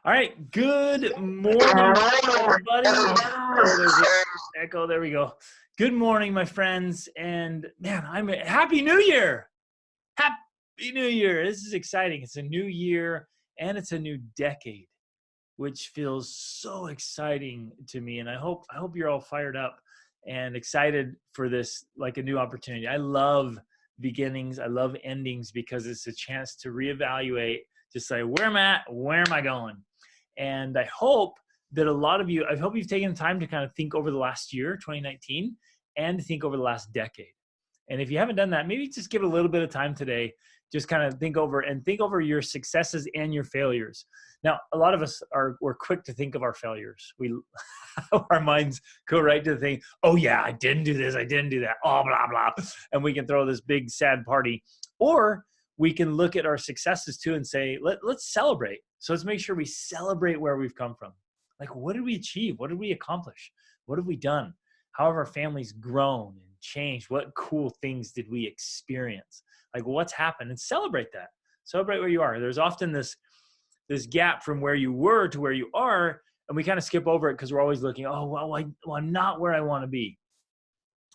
All right. Good morning, everybody. Oh, there's an echo. There we go. Good morning, my friends. And man, Happy New Year. Happy New Year. This is exciting. It's a new year and it's a new decade, which feels so exciting to me. And I hope you're all fired up and excited for this, like a new opportunity. I love beginnings. I love endings because it's a chance to reevaluate, to say, where am I at? Where am I going? And I hope that a lot of you, I hope you've taken time to kind of think over the last year, 2019, and to think over the last decade. And if you haven't done that, maybe just give it a little bit of time today. Just kind of think over your successes and your failures. Now, a lot of us we're quick to think of our failures. Our minds go right to the thing, oh yeah, I didn't do this, I didn't do that, oh, blah, blah. And we can throw this big sad party. Or we can look at our successes too and say, let's celebrate. So let's make sure we celebrate where we've come from. Like, what did we achieve? What did we accomplish? What have we done? How have our families grown and changed? What cool things did we experience? Like, what's happened? And celebrate that. Celebrate where you are. There's often this gap from where you were to where you are, and we kind of skip over it because we're always looking, oh, well, I'm not where I want to be.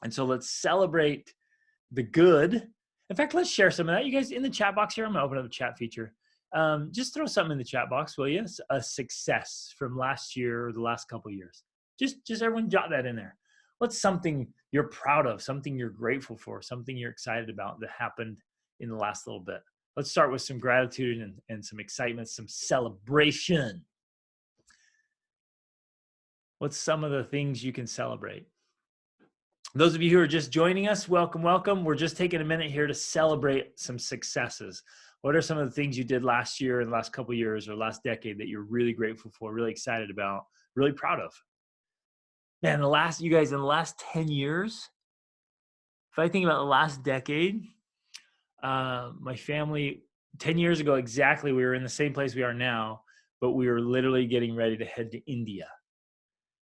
And so let's celebrate the good. In fact, let's share some of that. You guys in the chat box here, I'm going to open up the chat feature. Just throw something in the chat box, will you? A success from last year or the last couple of years. Just everyone jot that in there. What's something you're proud of, something you're grateful for, something you're excited about that happened in the last little bit? Let's start with some gratitude and some excitement, some celebration. What's some of the things you can celebrate? Those of you who are just joining us, welcome, welcome. We're just taking a minute here to celebrate some successes. What are some of the things you did last year, and the last couple of years, or last decade that you're really grateful for, really excited about, really proud of? Man, in the last 10 years, if I think about the last decade, my family, 10 years ago exactly, we were in the same place we are now, but we were literally getting ready to head to India.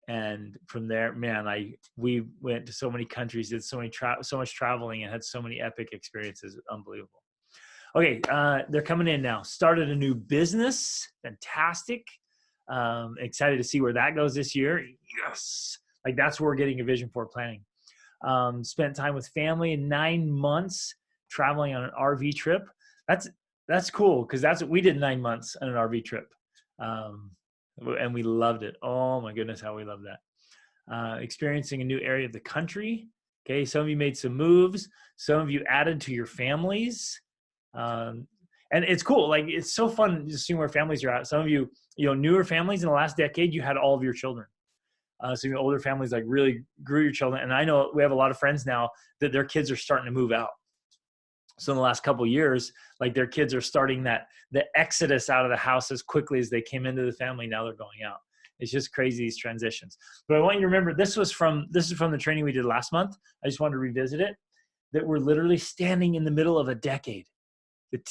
And from there, man, we went to so many countries, did so much traveling, and had so many epic experiences. Unbelievable. Okay, they're coming in now. Started a new business. Fantastic. Excited to see where that goes this year. Yes. Like, that's what we're getting a vision for, planning. Spent time with family in 9 months traveling on an RV trip. That's cool, because that's what we did, 9 months on an RV trip. And we loved it. Oh my goodness, how we love that. Experiencing a new area of the country. Okay, some of you made some moves. Some of you added to your families. And it's cool. Like, it's so fun just seeing where families are at. Some of you, newer families in the last decade, you had all of your children. So your older families like really grew your children. And I know we have a lot of friends now that their kids are starting to move out. So in the last couple of years, like, their kids are starting the exodus out of the house as quickly as they came into the family. Now they're going out. It's just crazy, these transitions. But I want you to remember, this is from the training we did last month. I just wanted to revisit it, that we're literally standing in the middle of a decade.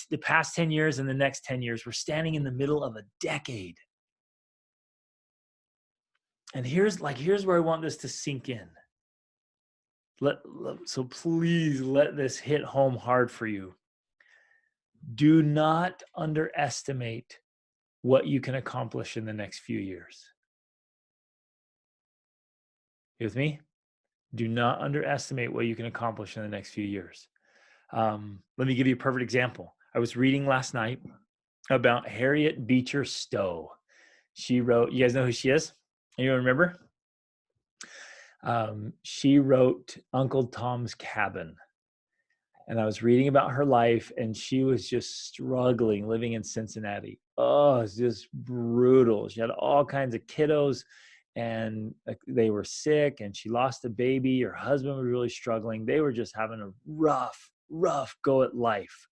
The past 10 years and the next 10 years, we're standing in the middle of a decade. And here's where I want this to sink in. So please let this hit home hard for you. Do not underestimate what you can accomplish in the next few years. You with me? Do not underestimate what you can accomplish in the next few years. Let me give you a perfect example. I was reading last night about Harriet Beecher Stowe. She wrote, you guys know who she is? Anyone remember? She wrote Uncle Tom's Cabin. And I was reading about her life, and she was just struggling living in Cincinnati. Oh, it's just brutal. She had all kinds of kiddos, and they were sick, and she lost a baby. Her husband was really struggling. They were just having a rough go at life.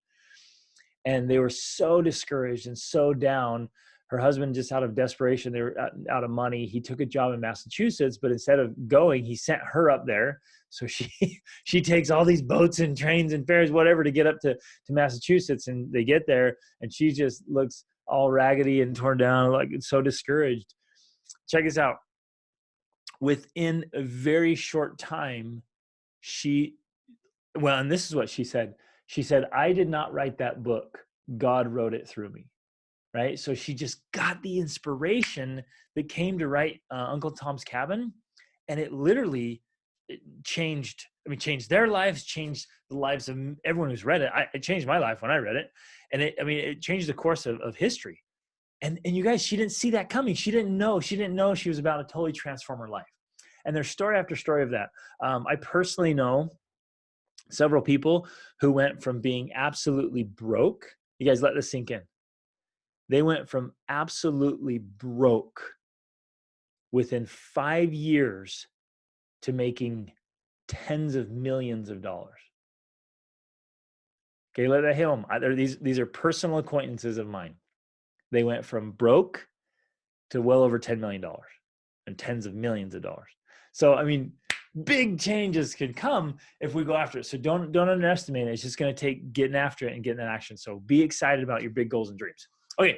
And they were so discouraged and so down. Her husband, just out of desperation, they were out of money. He took a job in Massachusetts, but instead of going, he sent her up there. So she takes all these boats and trains and ferries, whatever, to get up to Massachusetts. And they get there, and she just looks all raggedy and torn down, like, so discouraged. Check this out. Within a very short time, and this is what she said. She said, "I did not write that book. God wrote it through me." right? So she just got the inspiration that came to write Uncle Tom's Cabin, and it literally changed their lives, changed the lives of everyone who's read it. It changed my life when I read it, and it changed the course of history. And you guys, she didn't see that coming. She didn't know she was about to totally transform her life. And there's story after story of that. I personally know several people who went from being absolutely broke. You guys let this sink in. They went from absolutely broke within 5 years to making tens of millions of dollars. Okay, let that hit home. These are personal acquaintances of mine. They went from broke to well over $10 million and tens of millions of dollars. So, I mean, big changes can come if we go after it. So don't underestimate it. It's just going to take getting after it and getting that action. So be excited about your big goals and dreams. Okay.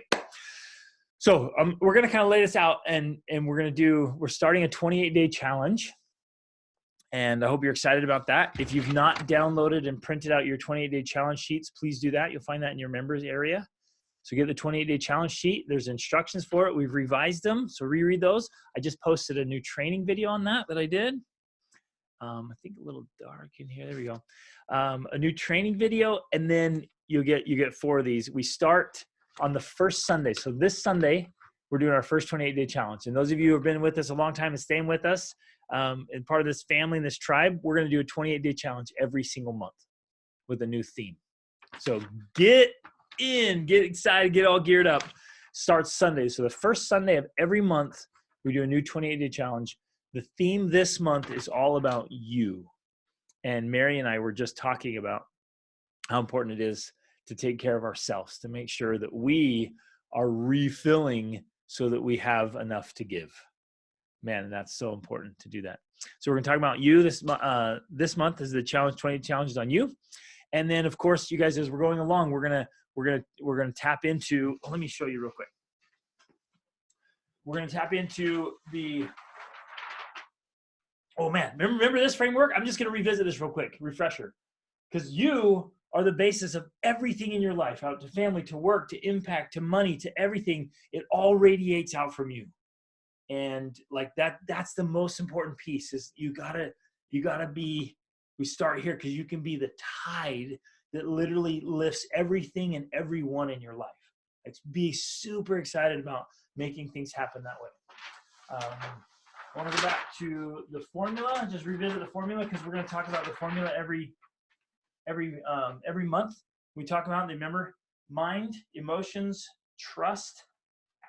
So we're going to kind of lay this out, and we're starting a 28-day challenge. And I hope you're excited about that. If you've not downloaded and printed out your 28-day challenge sheets, please do that. You'll find that in your members area. So get the 28-day challenge sheet. There's instructions for it. We've revised them, so reread those. I just posted a new training video on that I did. I think a little dark in here. There we go. A new training video, and then you get 4 of these. We start on the first Sunday. So this Sunday, we're doing our first 28-day challenge. And those of you who have been with us a long time and staying with us, and part of this family and this tribe, we're going to do a 28-day challenge every single month with a new theme. So get excited, get all geared up. Starts Sunday. So the first Sunday of every month, we do a new 28-day challenge. The theme this month is all about you. And Mary and I were just talking about how important it is to take care of ourselves, to make sure that we are refilling so that we have enough to give. Man, that's so important to do that. So we're going to talk about you this month is the challenge, 20 challenges on you. And then, of course, you guys, as we're going along, we're gonna tap into. Let me show you real quick. We're gonna tap into the. Oh man, remember this framework? I'm just gonna revisit this real quick, refresher, because you are the basis of everything in your life, out to family, to work, to impact, to money, to everything. It all radiates out from you, and like that's the most important piece. Is you gotta be. We start here because you can be the tide that literally lifts everything and everyone in your life. Like, be super excited about making things happen that way. I want to go back to the formula, just revisit the formula, because we're going to talk about the formula every month. We talk about, remember, mind, emotions, trust,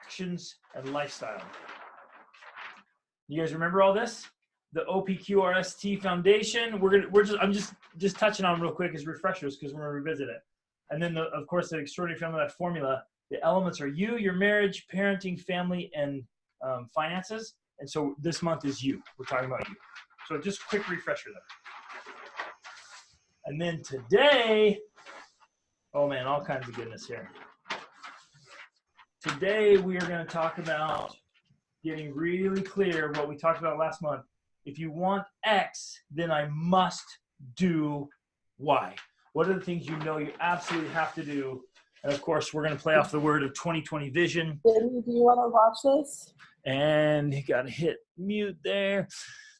actions, and lifestyle. You guys remember all this? The OPQRST Foundation. I'm just touching on real quick as refreshers because we're gonna revisit it. And then of course the extraordinary family, that formula. The elements are you, your marriage, parenting, family, and finances. And so this month is you. We're talking about you. So just quick refresher there. And then today, oh man, all kinds of goodness here. Today we are going to talk about getting really clear what we talked about last month. If you want X, then I must do Y. What are the things you know you absolutely have to do? And of course, we're going to play off the word of 2020 vision. Do you want to watch this? And you got to hit mute there.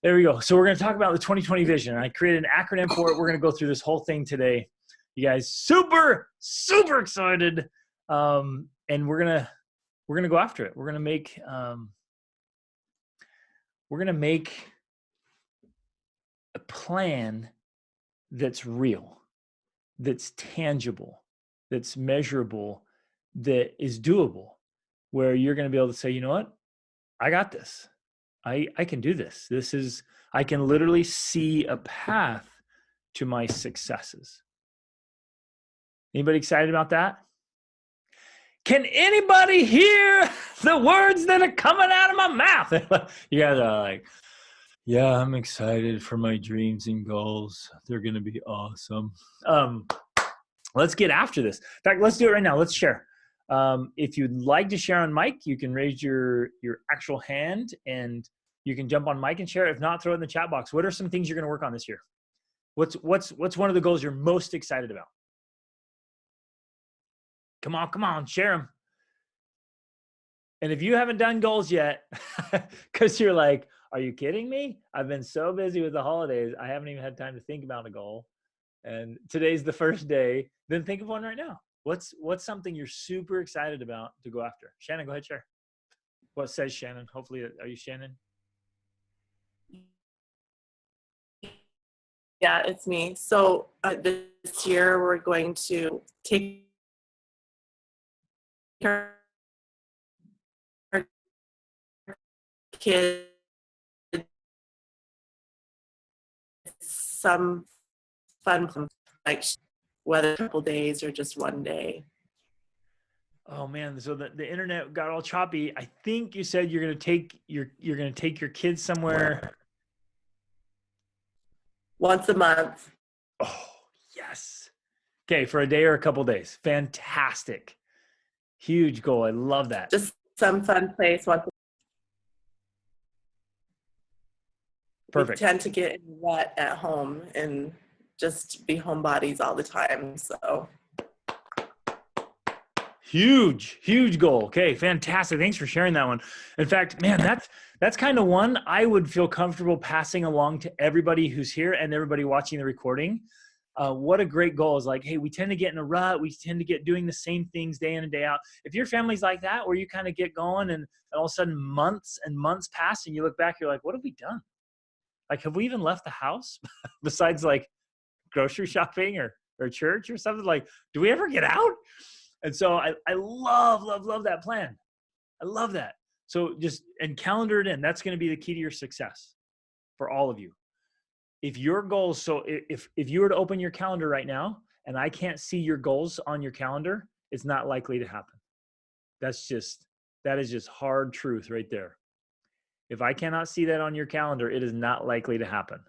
There we go. So we're going to talk about the 2020 vision. I created an acronym for it. We're going to go through this whole thing today. You guys, super, super excited. And we're going to go after it. We're going to make a plan that's real, that's tangible, that's measurable, that is doable, where you're going to be able to say, you know what? I got this. I can do this. I can literally see a path to my successes. Anybody excited about that? Can anybody hear the words that are coming out of my mouth? You guys are like, yeah, I'm excited for my dreams and goals. They're going to be awesome. Let's get after this. In fact, let's do it right now. Let's share. If you'd like to share on mic, you can raise your actual hand and you can jump on mic and share. If not, throw it in the chat box. What are some things you're going to work on this year? What's one of the goals you're most excited about? Come on, share them. And if you haven't done goals yet, because you're like, are you kidding me? I've been so busy with the holidays. I haven't even had time to think about a goal. And today's the first day. Then think of one right now. What's something you're super excited about to go after? Shannon, go ahead, share. What says Shannon? Hopefully, are you Shannon? Yeah, it's me. So this year we're going to take our kids some fun, like whether a couple days or just one day. Oh man, so the internet got all choppy. I think you said you're gonna take your kids somewhere Once a month. Oh, yes. Okay, for a day or a couple days. Fantastic. Huge goal. I love that. Just some fun place. Perfect. We tend to get in the rut at home and just be homebodies all the time. So Huge goal. Okay, fantastic. Thanks for sharing that one. In fact, man, that's kind of one I would feel comfortable passing along to everybody who's here and everybody watching the recording. What a great goal is like, hey, we tend to get in a rut. We tend to get doing the same things day in and day out. If your family's like that, where you kind of get going and all of a sudden months and months pass and you look back, you're like, what have we done? Like, have we even left the house besides like grocery shopping or church or something? Like, do we ever get out? And so I love that plan. I love that. So just, and calendar it in. That's going to be the key to your success for all of you. If your goals, so if you were to open your calendar right now and I can't see your goals on your calendar, it's not likely to happen. That is just hard truth right there. If I cannot see that on your calendar, it is not likely to happen.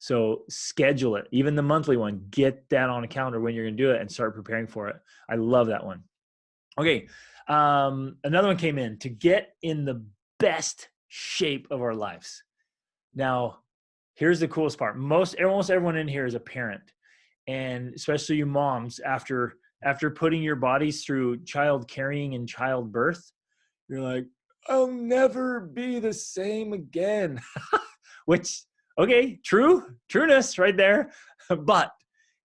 So schedule it, even the monthly one, get that on a calendar when you're going to do it and start preparing for it. I love that one. Okay. Another one came in: to get in the best shape of our lives. Now, here's the coolest part. Almost everyone in here is a parent, and especially you moms, after putting your bodies through child carrying and childbirth, you're like, I'll never be the same again. Which, okay, trueness right there. But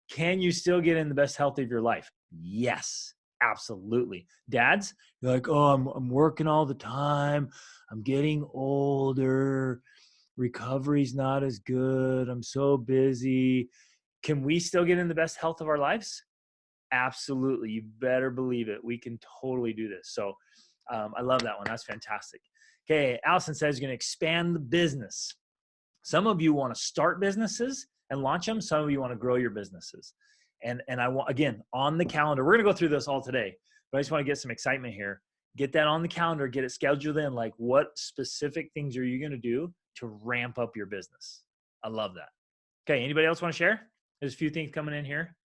can you still get in the best health of your life? Yes, absolutely. Dads, you're like, oh, I'm working all the time. I'm getting older. Recovery's not as good. I'm so busy. Can we still get in the best health of our lives? Absolutely. You better believe it. We can totally do this. So I love that one. That's fantastic. Okay. Allison says you're going to expand the business. Some of you want to start businesses and launch them. Some of you want to grow your businesses. And I want, again, on the calendar, we're going to go through this all today, but I just want to get some excitement here. Get that on the calendar, get it scheduled in. Like, what specific things are you going to do to ramp up your business? I love that. Okay. Anybody else want to share? There's a few things coming in here.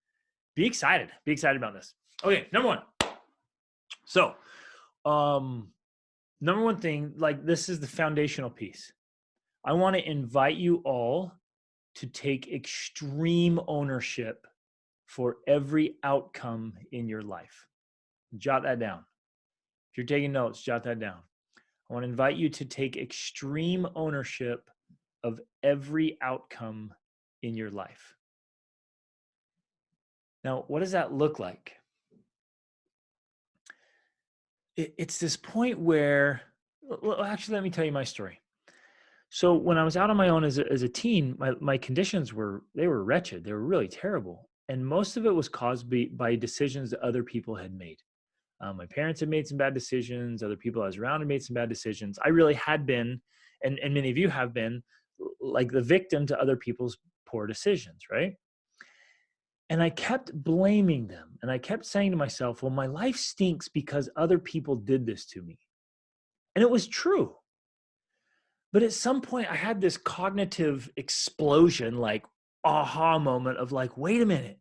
Be excited about this. Okay. Number one. So, number one thing, like, this is the foundational piece. I want to invite you all to take extreme ownership for every outcome in your life. Jot that down. If you're taking notes, jot that down. I want to invite you to take extreme ownership of every outcome in your life. Now, what does that look like? It's this point where, well, actually, let me tell you my story. So when I was out on my own as a teen, my conditions were wretched. They were really terrible. And most of it was caused by decisions that other people had made. My parents had made some bad decisions. Other people I was around had made some bad decisions. I really had been, and many of you have been, like the victim to other people's poor decisions, right? And I kept blaming them. And I kept saying to myself, well, my life stinks because other people did this to me. And it was true. But at some point I had this cognitive explosion, like aha moment of like, wait a minute,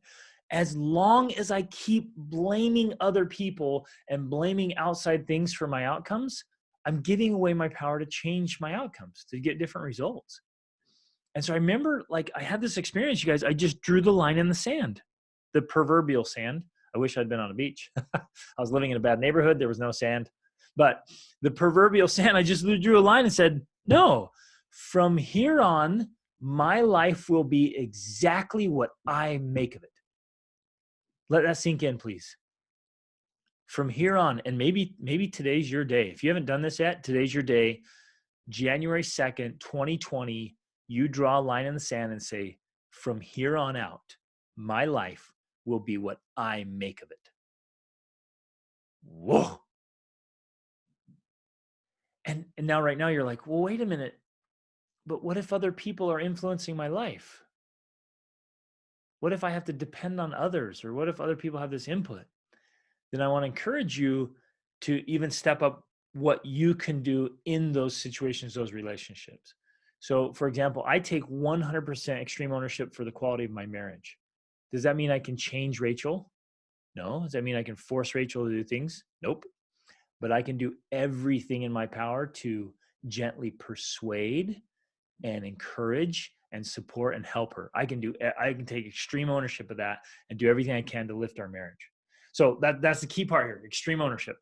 as long as I keep blaming other people and blaming outside things for my outcomes, I'm giving away my power to change my outcomes, to get different results. And so I remember, like, I had this experience, you guys. I just drew the line in the sand, the proverbial sand. I wish I'd been on a beach. I was living in a bad neighborhood. There was no sand. But the proverbial sand, I just drew a line and said, no, from here on, my life will be exactly what I make of it. Let that sink in, please. From here on, and maybe today's your day. If you haven't done this yet, today's your day. January 2nd, 2020, you draw a line in the sand and say, from here on out, my life will be what I make of it. Whoa. And now, right now, you're like, well, wait a minute. But what if other people are influencing my life? What if I have to depend on others? Or what if other people have this input? Then I want to encourage you to even step up what you can do in those situations, those relationships. So, for example, I take 100% extreme ownership for the quality of my marriage. Does that mean I can change Rachel? No. Does that mean I can force Rachel to do things? Nope. But I can do everything in my power to gently persuade and encourage and support and help her. I can take extreme ownership of that and do everything I can to lift our marriage. So that's the key part here, extreme ownership.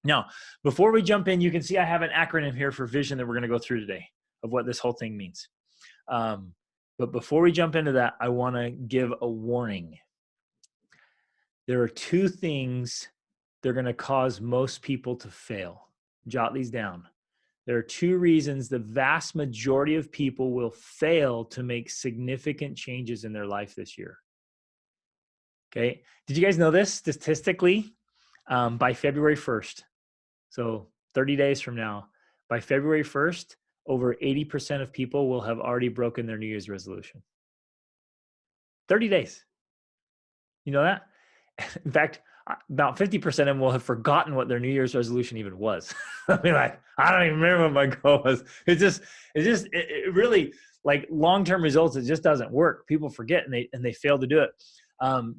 Now, before we jump in, you can see I have an acronym here for vision that we're going to go through today of what this whole thing means. But before we jump into that, I want to give a warning. There are two things that are going to cause most people to fail. Jot these down. There are two reasons the vast majority of people will fail to make significant changes in their life this year. Okay. Did you guys know this? Statistically, by February 1st, so 30 days from now, by February 1st, over 80% of people will have already broken their New Year's resolution. 30 days. You know that? In fact, about 50% of them will have forgotten what their New Year's resolution even was. I'll be like, I don't even remember what my goal was. It really, like long-term results, it just doesn't work. People forget and they fail to do it.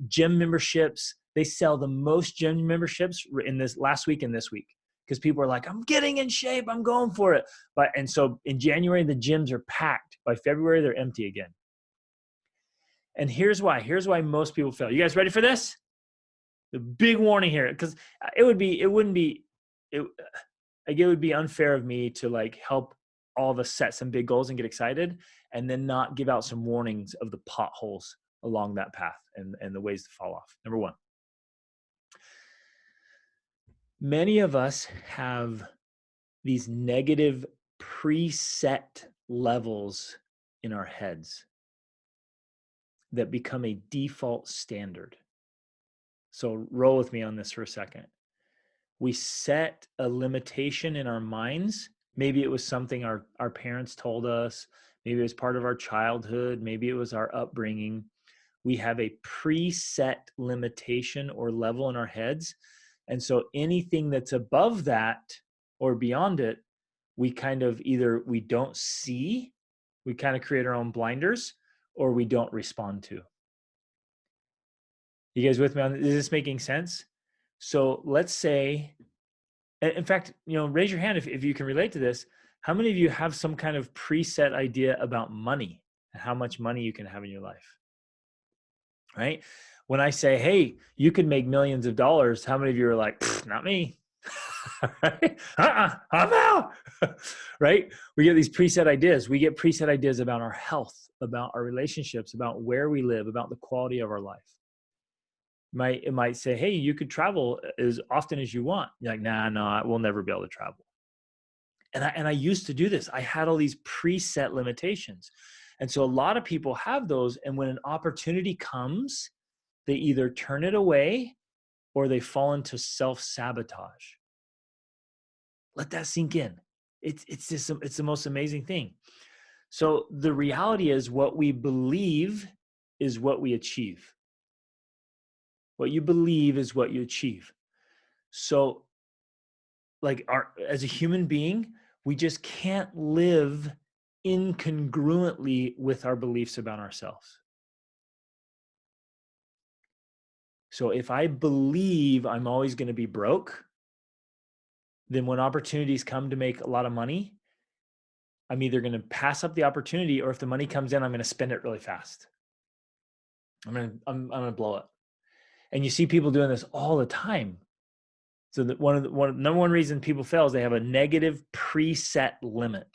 Gym memberships, they sell the most gym memberships in this last week and this week because people are like, I'm getting in shape, I'm going for it. And so in January, the gyms are packed. By February, they're empty again. And here's why most people fail. You guys ready for this? The big warning here, because it would be unfair of me to like help all of us set some big goals and get excited and then not give out some warnings of the potholes along that path and the ways to fall off. Number one, many of us have these negative preset levels in our heads that become a default standard. So roll with me on this for a second. We set a limitation in our minds. Maybe it was something our parents told us. Maybe it was part of our childhood. Maybe it was our upbringing. We have a preset limitation or level in our heads. And so anything that's above that or beyond it, we kind of either we don't see, we kind of create our own blinders, or we don't respond to. You guys with me on this? Is this making sense? So let's say, in fact, raise your hand if you can relate to this. How many of you have some kind of preset idea about money and how much money you can have in your life? Right? When I say, hey, you could make millions of dollars, how many of you are like, not me? Right? I'm out. Right? We get these preset ideas. We get preset ideas about our health, about our relationships, about where we live, about the quality of our life. It might say, hey, you could travel as often as you want. You're like, no, we'll never be able to travel. And I used to do this. I had all these preset limitations. And so a lot of people have those. And when an opportunity comes, they either turn it away or they fall into self-sabotage. Let that sink in. It's the most amazing thing. So the reality is what we believe is what we achieve. What you believe is what you achieve. So like as a human being, we just can't live incongruently with our beliefs about ourselves. So if I believe I'm always going to be broke, then when opportunities come to make a lot of money, I'm either going to pass up the opportunity, or if the money comes in, I'm going to spend it really fast. I'm going to blow it. And you see people doing this all the time. So that number one reason people fail is they have a negative preset limit.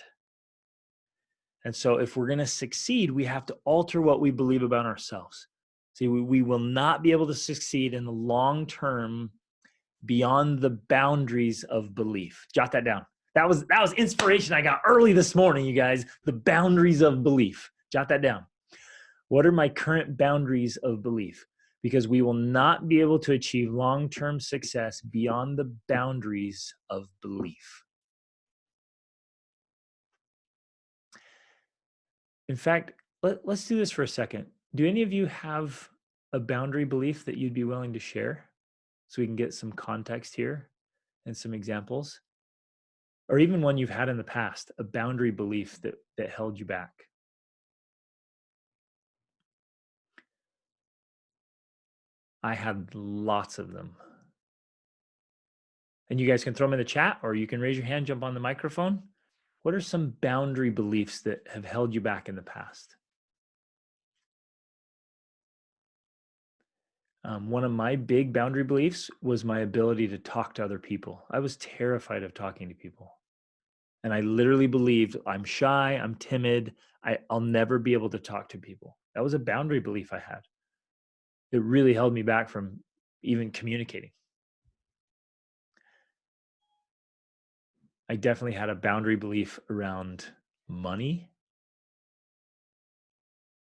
And so if we're going to succeed, we have to alter what we believe about ourselves. See, we will not be able to succeed in the long term beyond the boundaries of belief. Jot that down. That was inspiration I got early this morning, you guys. The boundaries of belief. Jot that down. What are my current boundaries of belief? Because we will not be able to achieve long-term success beyond the boundaries of belief. In fact, let's do this for a second. Do any of you have a boundary belief that you'd be willing to share so we can get some context here and some examples? Or even one you've had in the past, a boundary belief that held you back. I had lots of them. And you guys can throw them in the chat, or you can raise your hand, jump on the microphone. What are some boundary beliefs that have held you back in the past? One of my big boundary beliefs was my ability to talk to other people. I was terrified of talking to people. And I literally believed I'm shy, I'm timid, I'll never be able to talk to people. That was a boundary belief I had. It really held me back from even communicating. I definitely had a boundary belief around money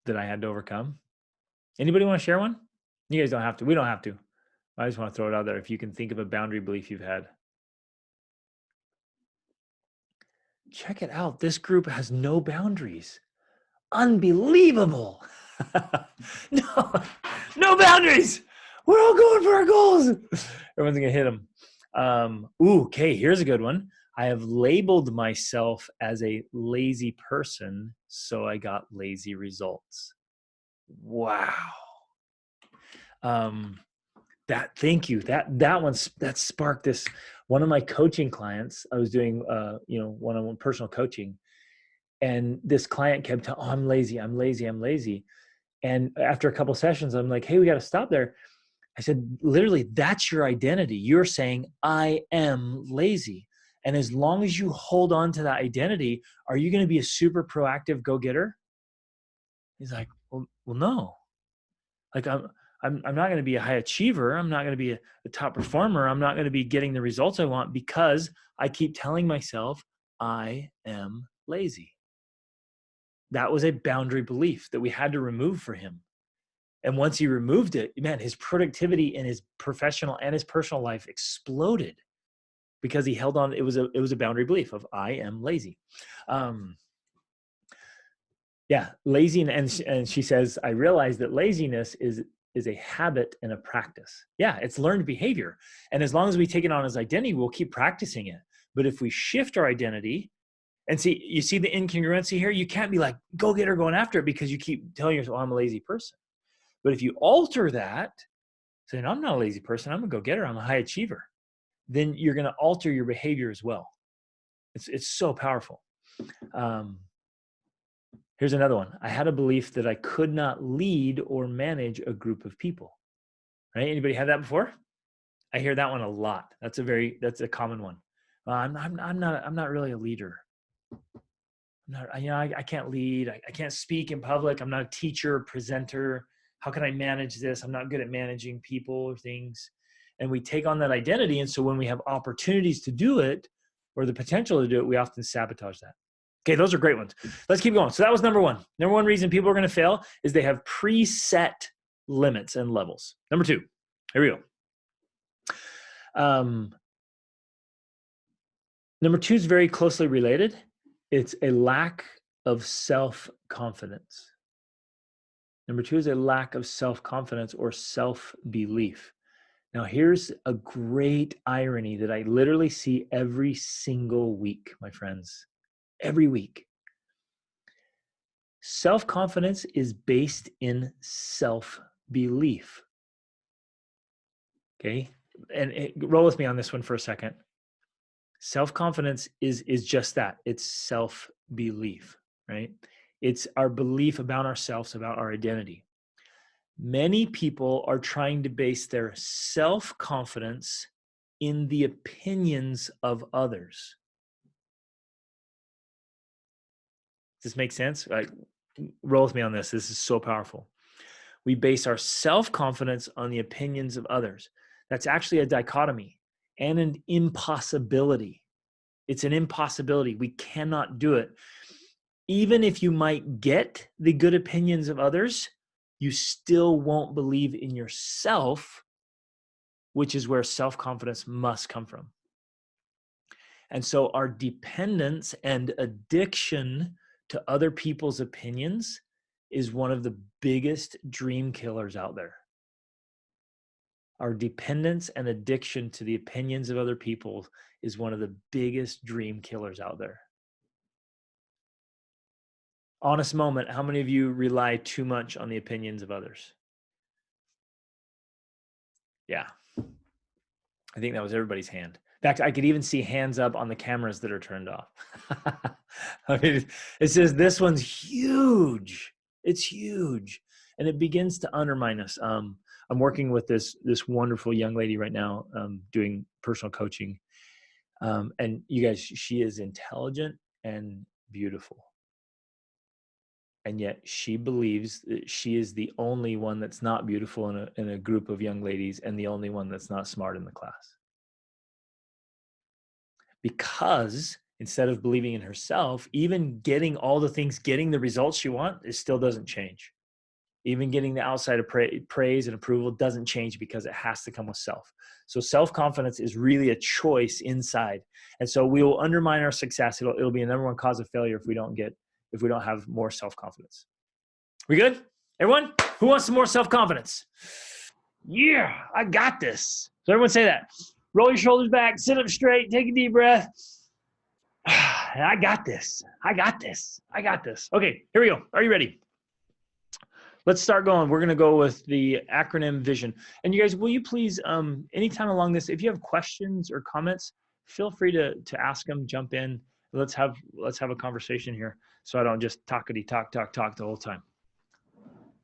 that I had to overcome. Anybody want to share one? You guys don't have to. We don't have to. I just want to throw it out there. If you can think of a boundary belief you've had. Check it out. This group has no boundaries. Unbelievable. No boundaries. We're all going for our goals. Everyone's going to hit them. Okay, here's a good one. I have labeled myself as a lazy person, so I got lazy results. Wow. Thank you. That sparked this. One of my coaching clients, I was doing, one-on-one personal coaching, and this client kept telling, I'm lazy. And after a couple sessions, I'm like, hey, we got to stop there. I said, literally, that's your identity. You're saying, I am lazy. And as long as you hold on to that identity, are you going to be a super proactive go-getter? He's like, well, no. Like, I'm not going to be a high achiever. I'm not going to be a top performer. I'm not going to be getting the results I want because I keep telling myself I am lazy. That was a boundary belief that we had to remove for him. And once he removed it, man, his productivity in his professional and his personal life exploded because he held on. It was a boundary belief of I am lazy. Lazy. And she says, I realized that laziness is a habit and a practice. Yeah, it's learned behavior. And as long as we take it on as identity, we'll keep practicing it. But if we shift our identity, and you see the incongruency here? You can't be like, go get her going after it because you keep telling yourself, I'm a lazy person. But if you alter that, saying, I'm not a lazy person, I'm a go-getter, I'm a high achiever, then you're going to alter your behavior as well. It's so powerful. Here's another one. I had a belief that I could not lead or manage a group of people. Right? Anybody had that before? I hear that one a lot. That's a common one. I'm not really a leader. I can't lead. I can't speak in public. I'm not a teacher, presenter. How can I manage this? I'm not good at managing people or things. And we take on that identity. And so when we have opportunities to do it or the potential to do it, we often sabotage that. Okay, those are great ones. Let's keep going. So that was number one. Number one reason people are going to fail is they have preset limits and levels. Number two, here we go. Number two is very closely related. It's a lack of self-confidence. Number two is a lack of self-confidence or self-belief. Now, here's a great irony that I literally see every single week, my friends. Every week. Self-confidence is based in self-belief. Okay? And roll with me on this one for a second. Self-confidence is just that. It's self-belief, right? It's our belief about ourselves, about our identity. Many people are trying to base their self-confidence in the opinions of others. Does this make sense? Like, roll with me on this. This is so powerful. We base our self-confidence on the opinions of others. That's actually a dichotomy and an impossibility. It's an impossibility. We cannot do it. Even if you might get the good opinions of others, you still won't believe in yourself, which is where self-confidence must come from. And so our dependence and addiction to other people's opinions is one of the biggest dream killers out there. Our dependence and addiction to the opinions of other people is one of the biggest dream killers out there. Honest moment, how many of you rely too much on the opinions of others? Yeah. I think that was everybody's hand. In fact, I could even see hands up on the cameras that are turned off. I mean, it says this one's huge. It's huge. And it begins to undermine us. I'm working with this wonderful young lady right now, doing personal coaching. And you guys, she is intelligent and beautiful. And yet she believes that she is the only one that's not beautiful in a group of young ladies and the only one that's not smart in the class. Because instead of believing in herself, even getting all the things, getting the results she wants, it still doesn't change. Even getting the outside of praise and approval doesn't change because it has to come with self. So self-confidence is really a choice inside. And so we will undermine our success. It'll be a number one cause of failure if we don't have more self-confidence. We good? Everyone? Who wants some more self-confidence? Yeah, I got this. So everyone say that. Roll your shoulders back, sit up straight, take a deep breath. I got this. I got this. I got this. Okay, here we go. Are you ready? Let's start going. We're going to go with the acronym VISION. And you guys, will you please, anytime along this, if you have questions or comments, feel free to ask them, jump in. Let's have a conversation here so I don't just talk the whole time.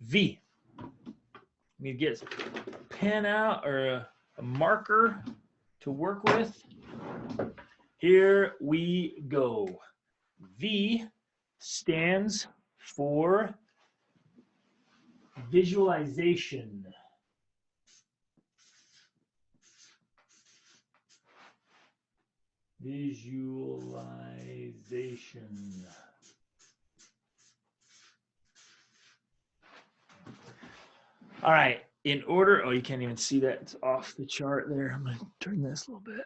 V. Let me get a pen out or a marker to work with. Here we go. V stands for visualization. Visualization. All right. In order, oh, you can't even see that. It's off the chart there. I'm going to turn this a little bit.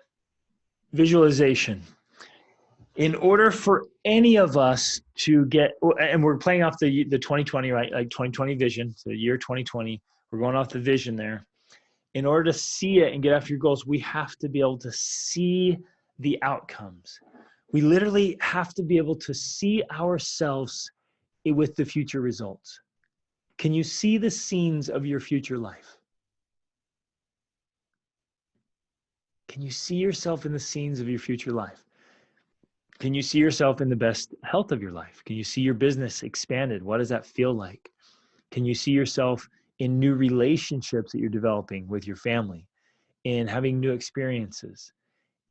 Visualization. In order for any of us to get, and we're playing off the 2020, right? Like 2020 vision, so the year 2020, we're going off the vision there. In order to see it and get after your goals, we have to be able to see the outcomes. We literally have to be able to see ourselves with the future results. Can you see the scenes of your future life? Can you see yourself in the scenes of your future life? Can you see yourself in the best health of your life? Can you see your business expanded? What does that feel like? Can you see yourself in new relationships that you're developing with your family, in having new experiences,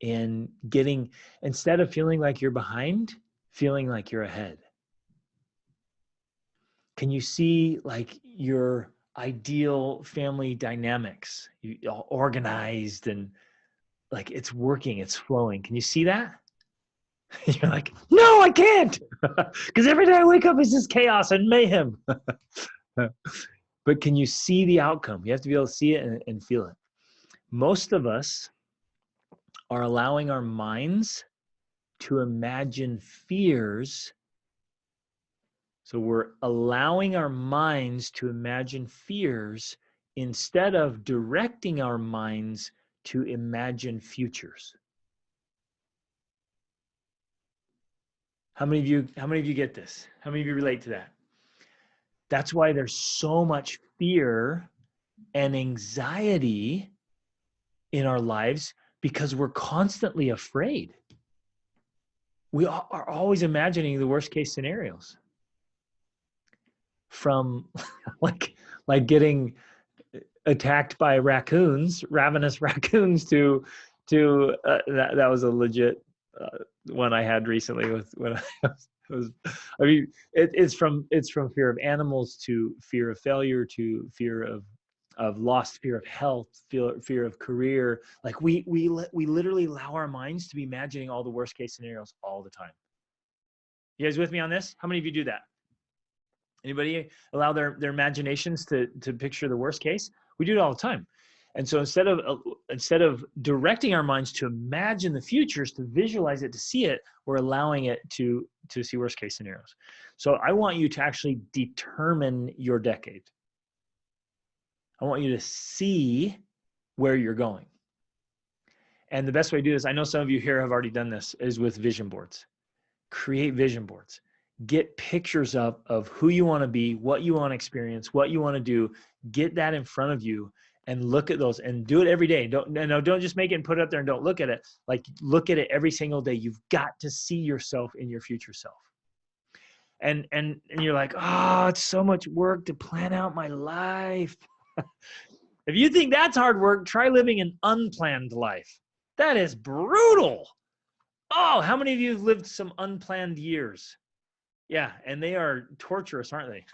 in getting, instead of feeling like you're behind, feeling like you're ahead? Can you see like your ideal family dynamics, all organized and like it's working, it's flowing? Can you see that? You're like, no, I can't, because every day I wake up, it's just chaos and mayhem. But can you see the outcome? You have to be able to see it and feel it. Most of us are allowing our minds to imagine fears. So we're allowing our minds to imagine fears instead of directing our minds to imagine futures. How many of you get this? How many of you relate to that? That's why there's so much fear and anxiety in our lives, because we're constantly afraid. We are always imagining the worst case scenarios, from like getting attacked by raccoons, ravenous raccoons, to that was a legit one I had recently with when I was, I mean, it's from fear of animals to fear of failure to fear of loss, fear of health, fear of career. Like we literally allow our minds to be imagining all the worst case scenarios all the time. You guys with me on this? How many of you do that? Anybody allow their imaginations to picture the worst case? We do it all the time. And so instead of directing our minds to imagine the futures, to visualize it, to see it, we're allowing it to see worst case scenarios. So I want you to actually determine your decade. I want you to see where you're going. And the best way to do this, I know some of you here have already done this, is with vision boards. Create vision boards. Get pictures of who you want to be, what you want to experience, what you want to do. Get that in front of you and look at those and do it every day. Don't just make it and put it up there and don't look at it. Like, look at it every single day. You've got to see yourself in your future self. And you're like, oh, it's so much work to plan out my life. If you think that's hard work, try living an unplanned life. That is brutal. Oh, how many of you have lived some unplanned years? Yeah, and they are torturous, aren't they?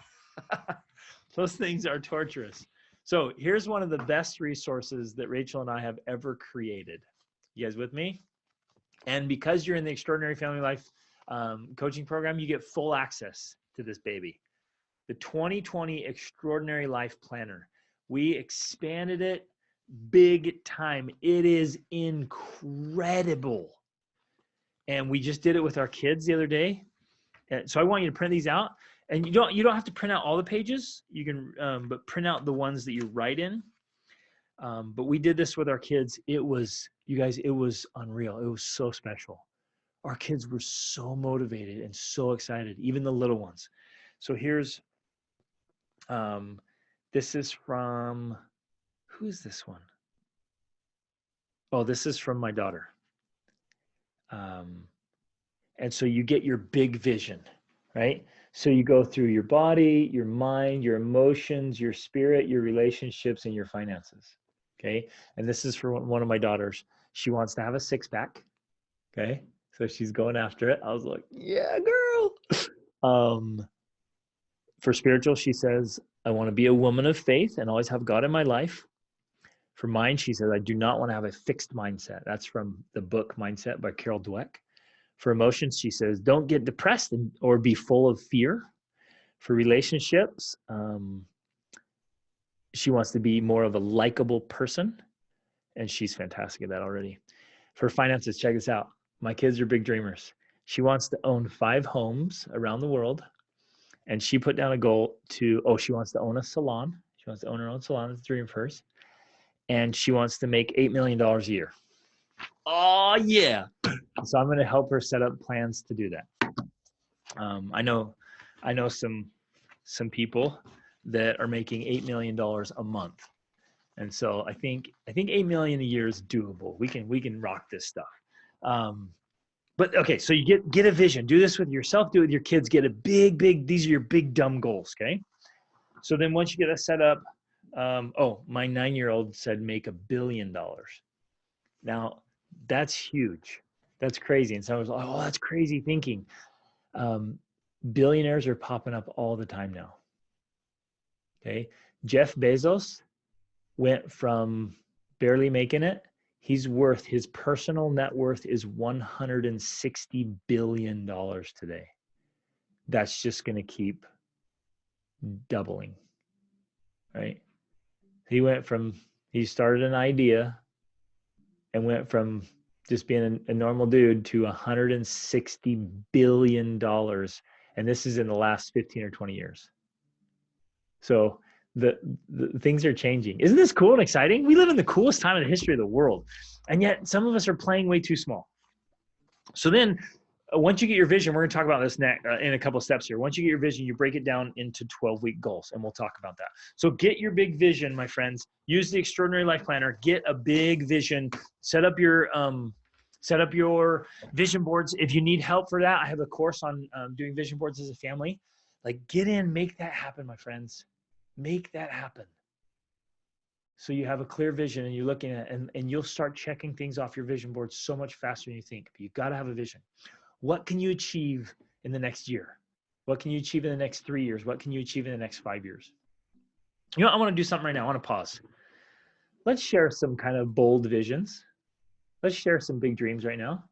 Those things are torturous. So here's one of the best resources that Rachel and I have ever created. You guys with me? And because you're in the Extraordinary Family Life coaching program, you get full access to this baby. The 2020 Extraordinary Life Planner. We expanded it big time. It is incredible. And we just did it with our kids the other day. And so I want you to print these out. And you don't have to print out all the pages. You can, but print out the ones that you write in. But we did this with our kids. It was, you guys, it was unreal. It was so special. Our kids were so motivated and so excited, even the little ones. So here's, this is from, who is this one? Oh, this is from my daughter. And so you get your big vision, right? So you go through your body, your mind, your emotions, your spirit, your relationships, and your finances. Okay. And this is for one of my daughters. She wants to have a six-pack. Okay. So she's going after it. I was like, yeah, girl. For spiritual, she says, I want to be a woman of faith and always have God in my life. For mind, she says, I do not want to have a fixed mindset. That's from the book Mindset by Carol Dweck. For emotions, she says, don't get depressed or be full of fear. For relationships, she wants to be more of a likable person. And she's fantastic at that already. For finances, check this out. My kids are big dreamers. She wants to own 5 homes around the world. And she put down a goal to, she wants to own a salon. She wants to own her own salon. It's a dream of hers. And she wants to make $8 million a year. Oh, yeah. So I'm going to help her set up plans to do that. I know some people that are making $8 million a month. And so I think $8 million a year is doable. We can rock this stuff. But okay, so you get a vision. Do this with yourself, do it with your kids, get a big, these are your big dumb goals, okay? So then once you get that set up, my 9-year-old said make $1 billion. Now, that's huge. That's crazy. And someone was like, oh, that's crazy thinking. Billionaires are popping up all the time now. Okay. Jeff Bezos went from barely making it. His personal net worth is $160 billion today. That's just going to keep doubling, right? He started an idea and went from just being a normal dude to $160 billion. And this is in the last 15 or 20 years. So the things are changing. Isn't this cool and exciting? We live in the coolest time in the history of the world. And yet some of us are playing way too small. So then once you get your vision, we're going to talk about this next in a couple of steps here. Once you get your vision, you break it down into 12-week goals, and we'll talk about that. So get your big vision, my friends. Use the Extraordinary Life Planner. Get a big vision. Set up your vision boards. If you need help for that, I have a course on doing vision boards as a family. Like, get in, make that happen, my friends. Make that happen. So you have a clear vision and you're looking at it, and you'll start checking things off your vision board so much faster than you think. But you've got to have a vision. What can you achieve in the next year? What can you achieve in the next 3 years? What can you achieve in the next 5 years? You know, I want to do something right now. I want to pause. Let's share some kind of bold visions. Let's share some big dreams right now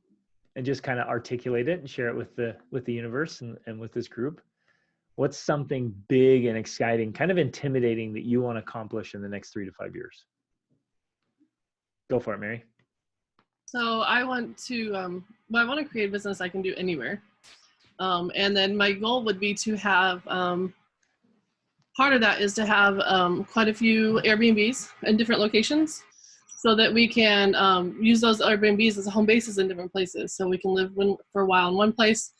and just kind of articulate it and share it with the universe and with this group. What's something big and exciting, kind of intimidating that you want to accomplish in the next 3 to 5 years? Go for it, Mary. So I want to, I want to create a business I can do anywhere. And then my goal would be to have, part of that is to have quite a few Airbnbs in different locations so that we can use those Airbnbs as home bases in different places. So we can live for a while in one place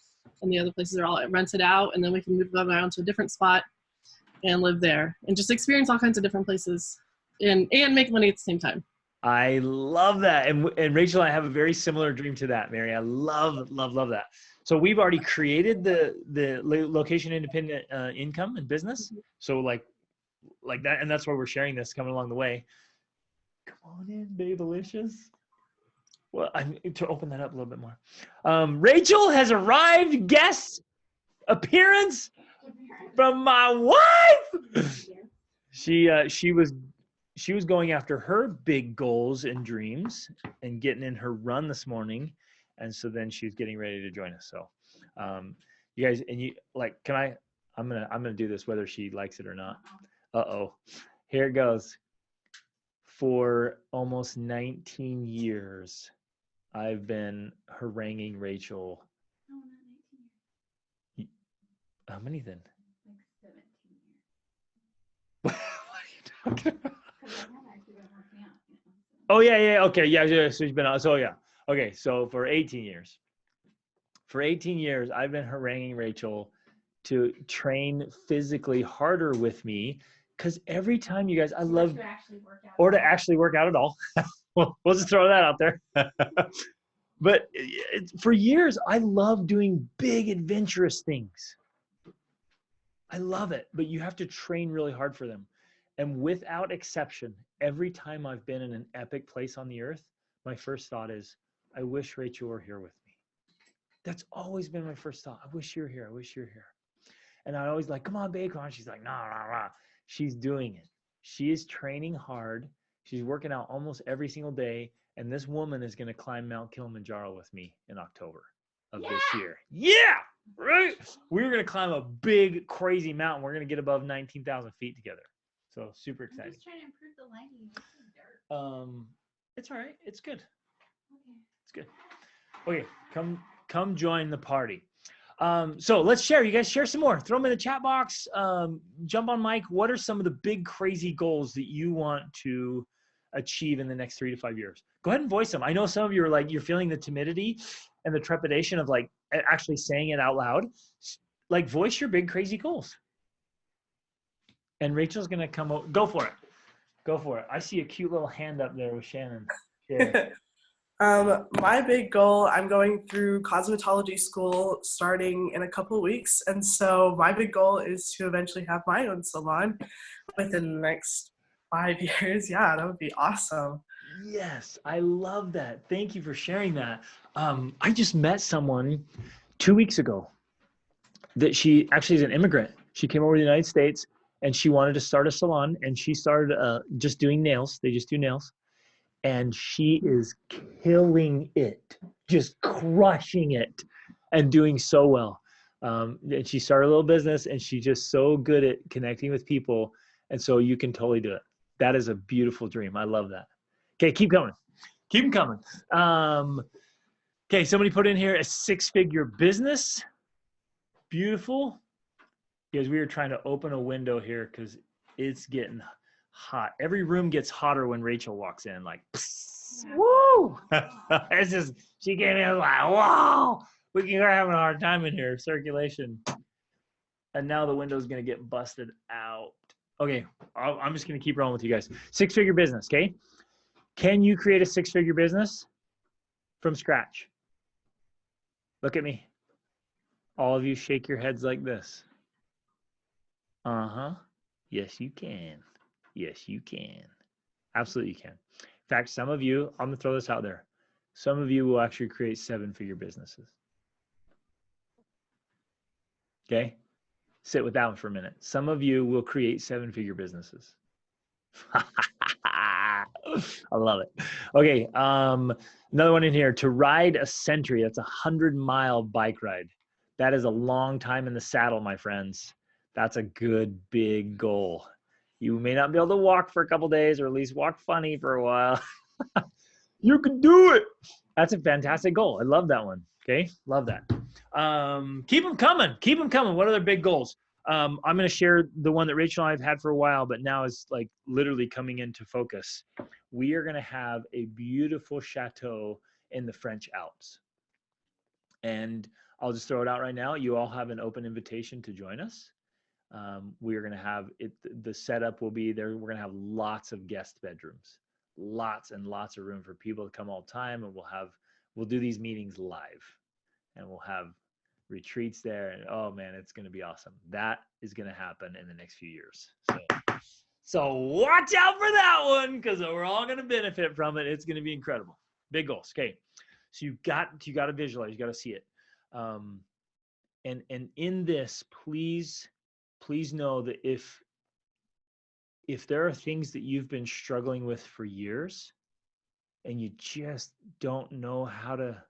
and the other places are all rented out, and then we can move around to a different spot and live there and just experience all kinds of different places and make money at the same time. I love that. And Rachel, I have a very similar dream to that, Mary. I love that. So we've already created the location independent income and business. So like that, and that's why we're sharing this coming along the way. Come on in, Babelicious. Well, I need to open that up a little bit more. Rachel has arrived. Guest appearance from my wife. She was going after her big goals and dreams and getting in her run this morning, and so then she was getting ready to join us. So, you guys, and you like, I'm gonna do this whether she likes it or not. Here it goes. For almost 19 years, I've been haranguing Rachel. No, not 19 years. How many then? Like 17 years. What are you talking about? Because I have actually been working out. You know, so. Oh yeah, okay, yeah. So she's been on. So yeah, okay. So for 18 years, I've been haranguing Rachel to train physically harder with me, because every time, you guys, I love, to actually work out. or to actually work out at all. We'll just throw that out there. But for years, I love doing big adventurous things. I love it, but you have to train really hard for them. And without exception, every time I've been in an epic place on the earth, my first thought is, I wish Rachel were here with me. That's always been my first thought. I wish you were here. I wish you were here. And I always like, come on, babe, come on. She's like, nah. She's doing it. She is training hard. She's working out almost every single day. And this woman is going to climb Mount Kilimanjaro with me in October of this year. Yeah, right? We're going to climb a big, crazy mountain. We're going to get above 19,000 feet together. So super exciting. I'm just trying to improve the lighting. It's all right. It's good. Okay. It's good. Okay, come join the party. So let's share. You guys share some more. Throw them in the chat box. Jump on mic. What are some of the big, crazy goals that you want to achieve in the next 3 to 5 years? Go ahead and voice them. I know some of you are like, you're feeling the timidity and the trepidation of like actually saying it out loud. Like, voice your big, crazy goals. And Rachel's going to come over. Go for it. Go for it. I see a cute little hand up there with Shannon. Yeah. My big goal, I'm going through cosmetology school starting in a couple of weeks. And so my big goal is to eventually have my own salon within the next 5 years. Yeah, that would be awesome. Yes, I love that. Thank you for sharing that. I just met someone 2 weeks ago that she actually is an immigrant. She came over to the United States and she wanted to start a salon, and she started just doing nails. They just do nails. And she is killing it, just crushing it and doing so well. And she started a little business, and she's just so good at connecting with people. And so you can totally do it. That is a beautiful dream. I love that. Okay, keep coming. Keep them coming. Okay, somebody put in here a 6-figure business. Beautiful. Because we were trying to open a window here because it's getting hot. Every room gets hotter when Rachel walks in, like, woo! It's just, she came in like, whoa! We're having a hard time in here, circulation. And now the window's gonna get busted out. Okay, I'm just gonna keep rolling with you guys. 6-figure business, okay? Can you create a 6-figure business from scratch? Look at me. All of you shake your heads like this. Uh-huh. Yes, you can. Yes, you can. Absolutely you can. In fact, some of you, I'm going to throw this out there. Some of you will actually create 7-figure businesses. Okay? Sit with that one for a minute. Some of you will create 7-figure businesses. I love it. Okay. Another one in here. To ride a century, that's a 100-mile bike ride. That is a long time in the saddle, my friends. That's a good, big goal. You may not be able to walk for a couple days, or at least walk funny for a while. You can do it. That's a fantastic goal. I love that one. Okay. Love that. Keep them coming. Keep them coming. What other big goals? I'm going to share the one that Rachel and I have had for a while, but now is like literally coming into focus. We are going to have a beautiful chateau in the French Alps. And I'll just throw it out right now. You all have an open invitation to join us. We are going to have it. The setup will be there. We're going to have lots of guest bedrooms, lots and lots of room for people to come all the time. And we'll do these meetings live, and we'll have retreats there. And oh man, it's going to be awesome. That is going to happen in the next few years. So watch out for that one, because we're all going to benefit from it. It's going to be incredible. Big goals. Okay. So you got to visualize, you got to see it. And in this, please know that if there are things that you've been struggling with for years and you just don't know how to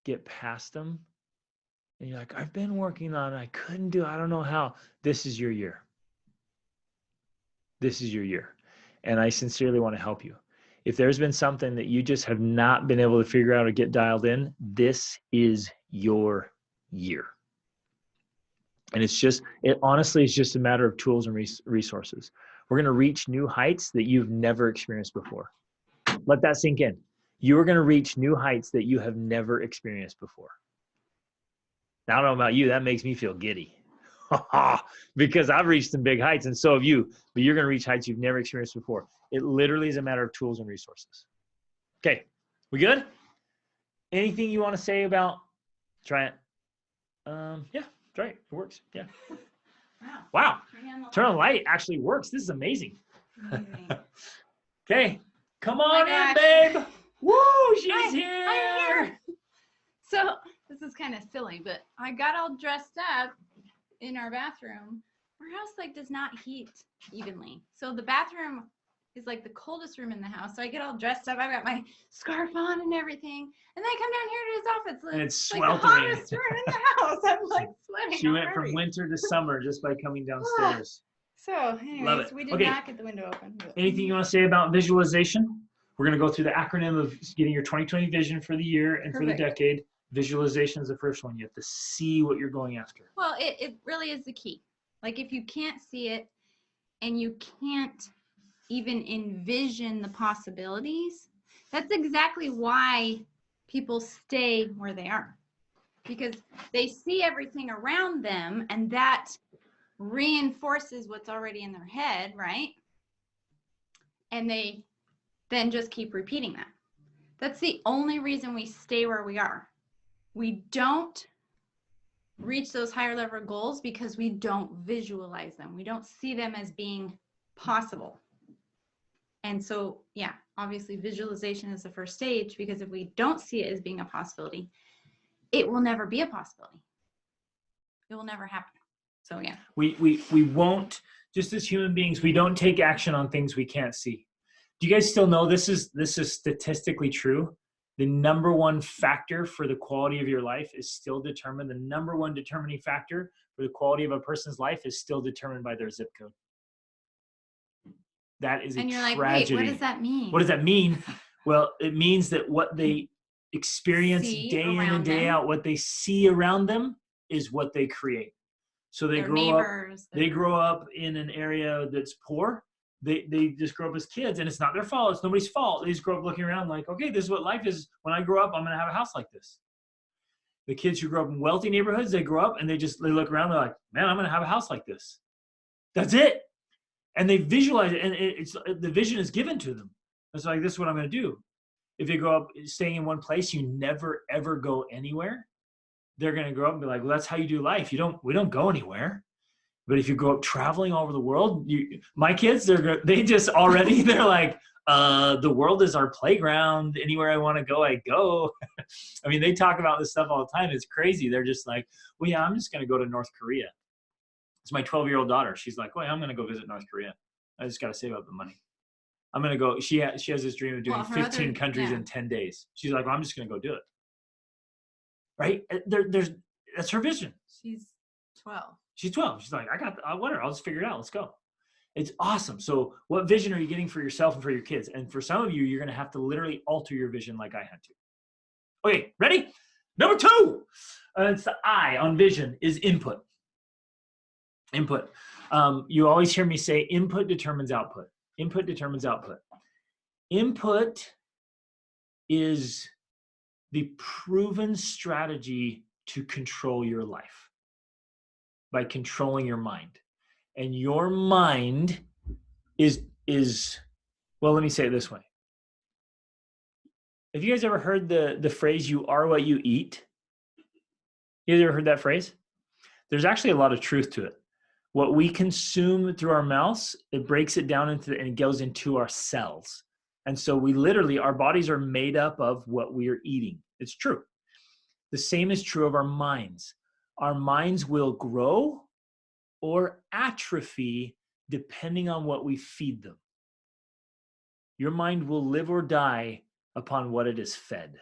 get past them, and you're like, I've been working on it, I couldn't do it, I don't know how. This is your year. This is your year. And I sincerely want to help you. If there's been something that you just have not been able to figure out or get dialed in, this is your year. And it honestly is just a matter of tools and resources. We're going to reach new heights that you've never experienced before. Let that sink in. You are going to reach new heights that you have never experienced before. Now, I don't know about you, that makes me feel giddy. Because I've reached some big heights, and so have you. But you're going to reach heights you've never experienced before. It literally is a matter of tools and resources. Okay, we good? Anything you want to say about try it? Yeah, try it. It works. Yeah. Wow. Turn on the light actually works. This is amazing. Okay, come on in, babe. Woo, she's here. I'm here. So this is kind of silly, but I got all dressed up in our bathroom. Our house does not heat evenly. So the bathroom is the coldest room in the house. So I get all dressed up. I've got my scarf on and everything. And then I come down here to his office. And it's the sweltering. hottest room in the house. I'm sweating. She went from winter to summer just by coming downstairs. So anyways, we did not get the window open. Anything you want to say about visualization? We're going to go through the acronym of getting your 2020 vision for the year and for the decade. Visualization is the first one. You have to see what you're going after. Well, it really is the key. If you can't see it and you can't even envision the possibilities, that's exactly why people stay where they are. Because they see everything around them, and that reinforces what's already in their head, right? And they then just keep repeating that. That's the only reason we stay where we are. We don't reach those higher level goals because we don't visualize them. We don't see them as being possible. And so, yeah, obviously visualization is the first stage, because if we don't see it as being a possibility, it will never be a possibility. It will never happen. So, yeah. We won't, just as human beings, we don't take action on things we can't see. Do you guys still know this is statistically true? The number one factor for the quality of your life is still determined. The number one determining factor for the quality of a person's life is still determined by their zip code. That is a tragedy. And you're like, wait, what does that mean? What does that mean? Well, it means that what they experience day in and day out, what they see around them is what they create. So they grow up in an area that's poor. They just grow up as kids, and it's not their fault. It's nobody's fault. They just grow up looking around like, okay, this is what life is. When I grow up, I'm going to have a house like this. The kids who grow up in wealthy neighborhoods, they grow up and they look around. They're like, man, I'm going to have a house like this. That's it. And they visualize it, and the vision is given to them. It's like, this is what I'm going to do. If they grow up staying in one place, you never, ever go anywhere. They're going to grow up and be like, well, that's how you do life. We don't go anywhere. But if you grow up traveling all over the world, my kids, they're like, The world is our playground. Anywhere I want to go, I go. I mean, they talk about this stuff all the time. It's crazy. They're just like, well, yeah, I'm just going to go to North Korea. It's my 12-year-old daughter. She's like, well, I'm going to go visit North Korea. I just got to save up the money. I'm going to go. She has this dream of doing 15 countries in 10 days. She's like, well, I'm just going to go do it. Right? That's her vision. She's 12. She's 12. She's like, whatever. I'll just figure it out. Let's go. It's awesome. So what vision are you getting for yourself and for your kids? And for some of you, you're going to have to literally alter your vision like I had to. Okay, ready? Number 2. It's the I on vision is input. Input. You always hear me say input determines output. Input determines output. Input is the proven strategy to control your life by controlling your mind. And your mind is well, let me say it this way. Have you guys ever heard the phrase, you are what you eat? You guys ever heard that phrase? There's actually a lot of truth to it. What we consume through our mouths, it breaks it down and it goes into our cells. And so our bodies are made up of what we are eating. It's true. The same is true of our minds. Our minds will grow or atrophy depending on what we feed them. Your mind will live or die upon what it is fed.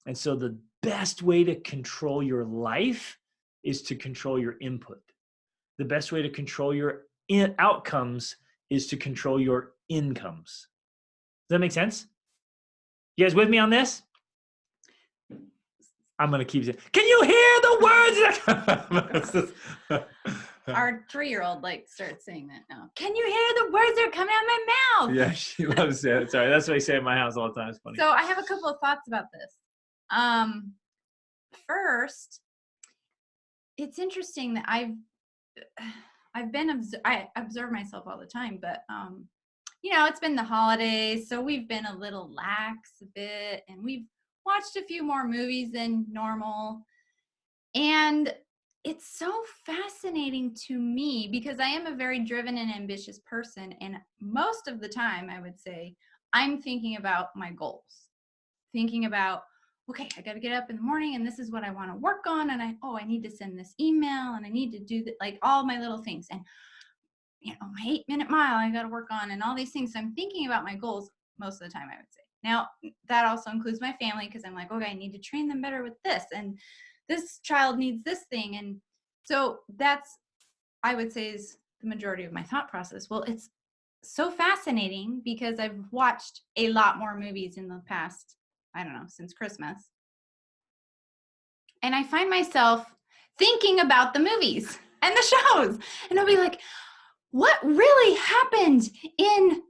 And so the best way to control your life is to control your input. The best way to control your outcomes is to control your incomes. Does that make sense? You guys with me on this? I'm going to keep saying, can you hear the words? Our 3-year-old starts saying that now. Can you hear the words that are coming out of my mouth? Yeah, she loves it. Sorry, that's what I say in my house all the time. It's funny. So I have a couple of thoughts about this. First, it's interesting that I observe myself all the time, but it's been the holidays, so we've been a little lax a bit, and we've watched a few more movies than normal. And it's so fascinating to me because I am a very driven and ambitious person. And most of the time, I would say, I'm thinking about my goals, thinking about, okay, I got to get up in the morning and this is what I want to work on. And I need to send this email and I need to do all my little things. And, my 8-minute mile I got to work on and all these things. So I'm thinking about my goals most of the time, I would say. Now, that also includes my family because I'm like, okay, I need to train them better with this. And this child needs this thing. And so that's, I would say, is the majority of my thought process. Well, it's so fascinating because I've watched a lot more movies in the past, since Christmas. And I find myself thinking about the movies and the shows. And I'll be like, what really happened in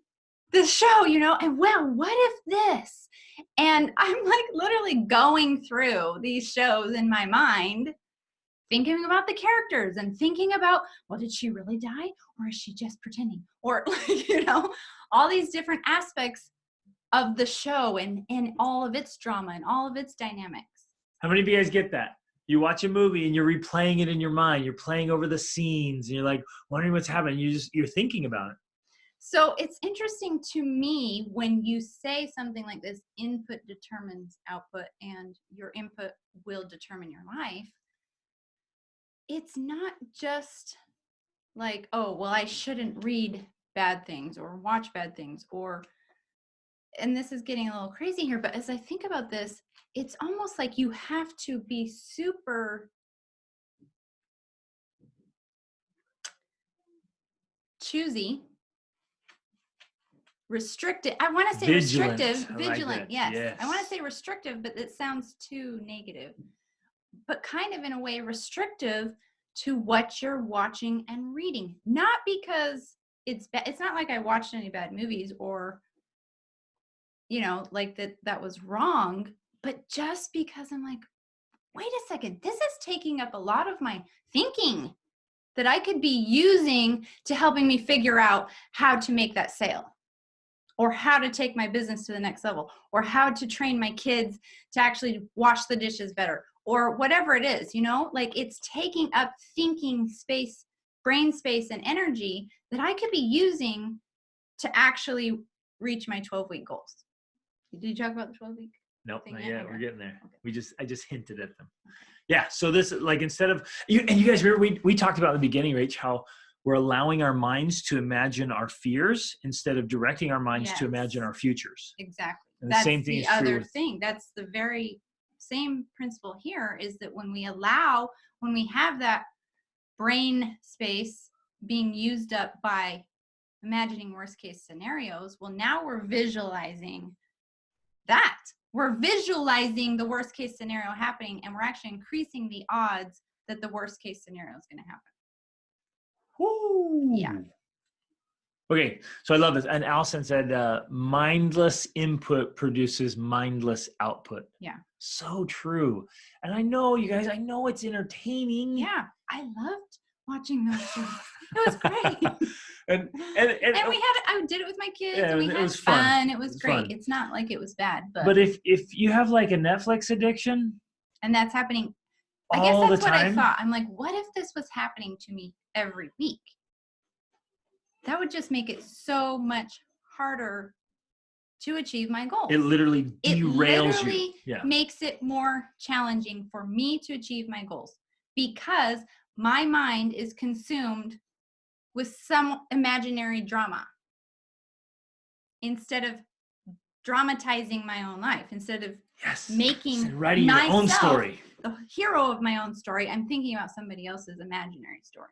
this show, and what if this? And I'm literally going through these shows in my mind, thinking about the characters and thinking about, well, did she really die? Or is she just pretending? Or, all these different aspects of the show and all of its drama and all of its dynamics. How many of you guys get that? You watch a movie and you're replaying it in your mind. You're playing over the scenes and you're wondering what's happening. You're thinking about it. So it's interesting to me when you say something like this, input determines output and your input will determine your life. It's not just oh, well, I shouldn't read bad things or watch bad things and this is getting a little crazy here, but as I think about this, it's almost like you have to be super choosy, restricted. I want to say vigilant. Restrictive. Vigilant, like yes. I want to say restrictive, but it sounds too negative. But kind of in a way restrictive to what you're watching and reading. Not because it's bad. It's not like I watched any bad movies or, that was wrong. But just because I'm like, wait a second, this is taking up a lot of my thinking that I could be using to helping me figure out how to make that sale or how to take my business to the next level or how to train my kids to actually wash the dishes better or whatever it is, it's taking up thinking space, brain space and energy that I could be using to actually reach my 12-week goals. Did you talk about the 12-week? Nope, thing not yet? yet. Okay. We're getting there. Okay. I just hinted at them. Okay. Yeah. So this, like, instead of you, and you guys remember we talked about in the beginning, Rach, how we're allowing our minds to imagine our fears instead of directing our minds to imagine our futures. Exactly. And That's the same thing the is true other with, thing. That's the very same principle here, is that when we have that brain space being used up by imagining worst case scenarios, well, now we're visualizing that. We're visualizing the worst case scenario happening, and we're actually increasing the odds that the worst case scenario is going to happen. whoo. Yeah. Okay, so I love this. And Allison said, mindless input produces mindless output. Yeah. So true. And I know, you guys, I know it's entertaining. Yeah. I loved watching those shows. It was great. and I did it with my kids, yeah, and we it had was fun. fun. It was great. Fun. It's not like it was bad, But if you have like a Netflix addiction, and that's happening, I guess all that's the what I time, thought. I'm like, what if this was happening to me every week? That would just make it so much harder to achieve my goals. it literally derails you. Yeah. Makes it more challenging for me to achieve my goals, because my mind is consumed with some imaginary drama instead of dramatizing my own life, instead of making writing your own story, the hero of my own story. I'm thinking about somebody else's imaginary story.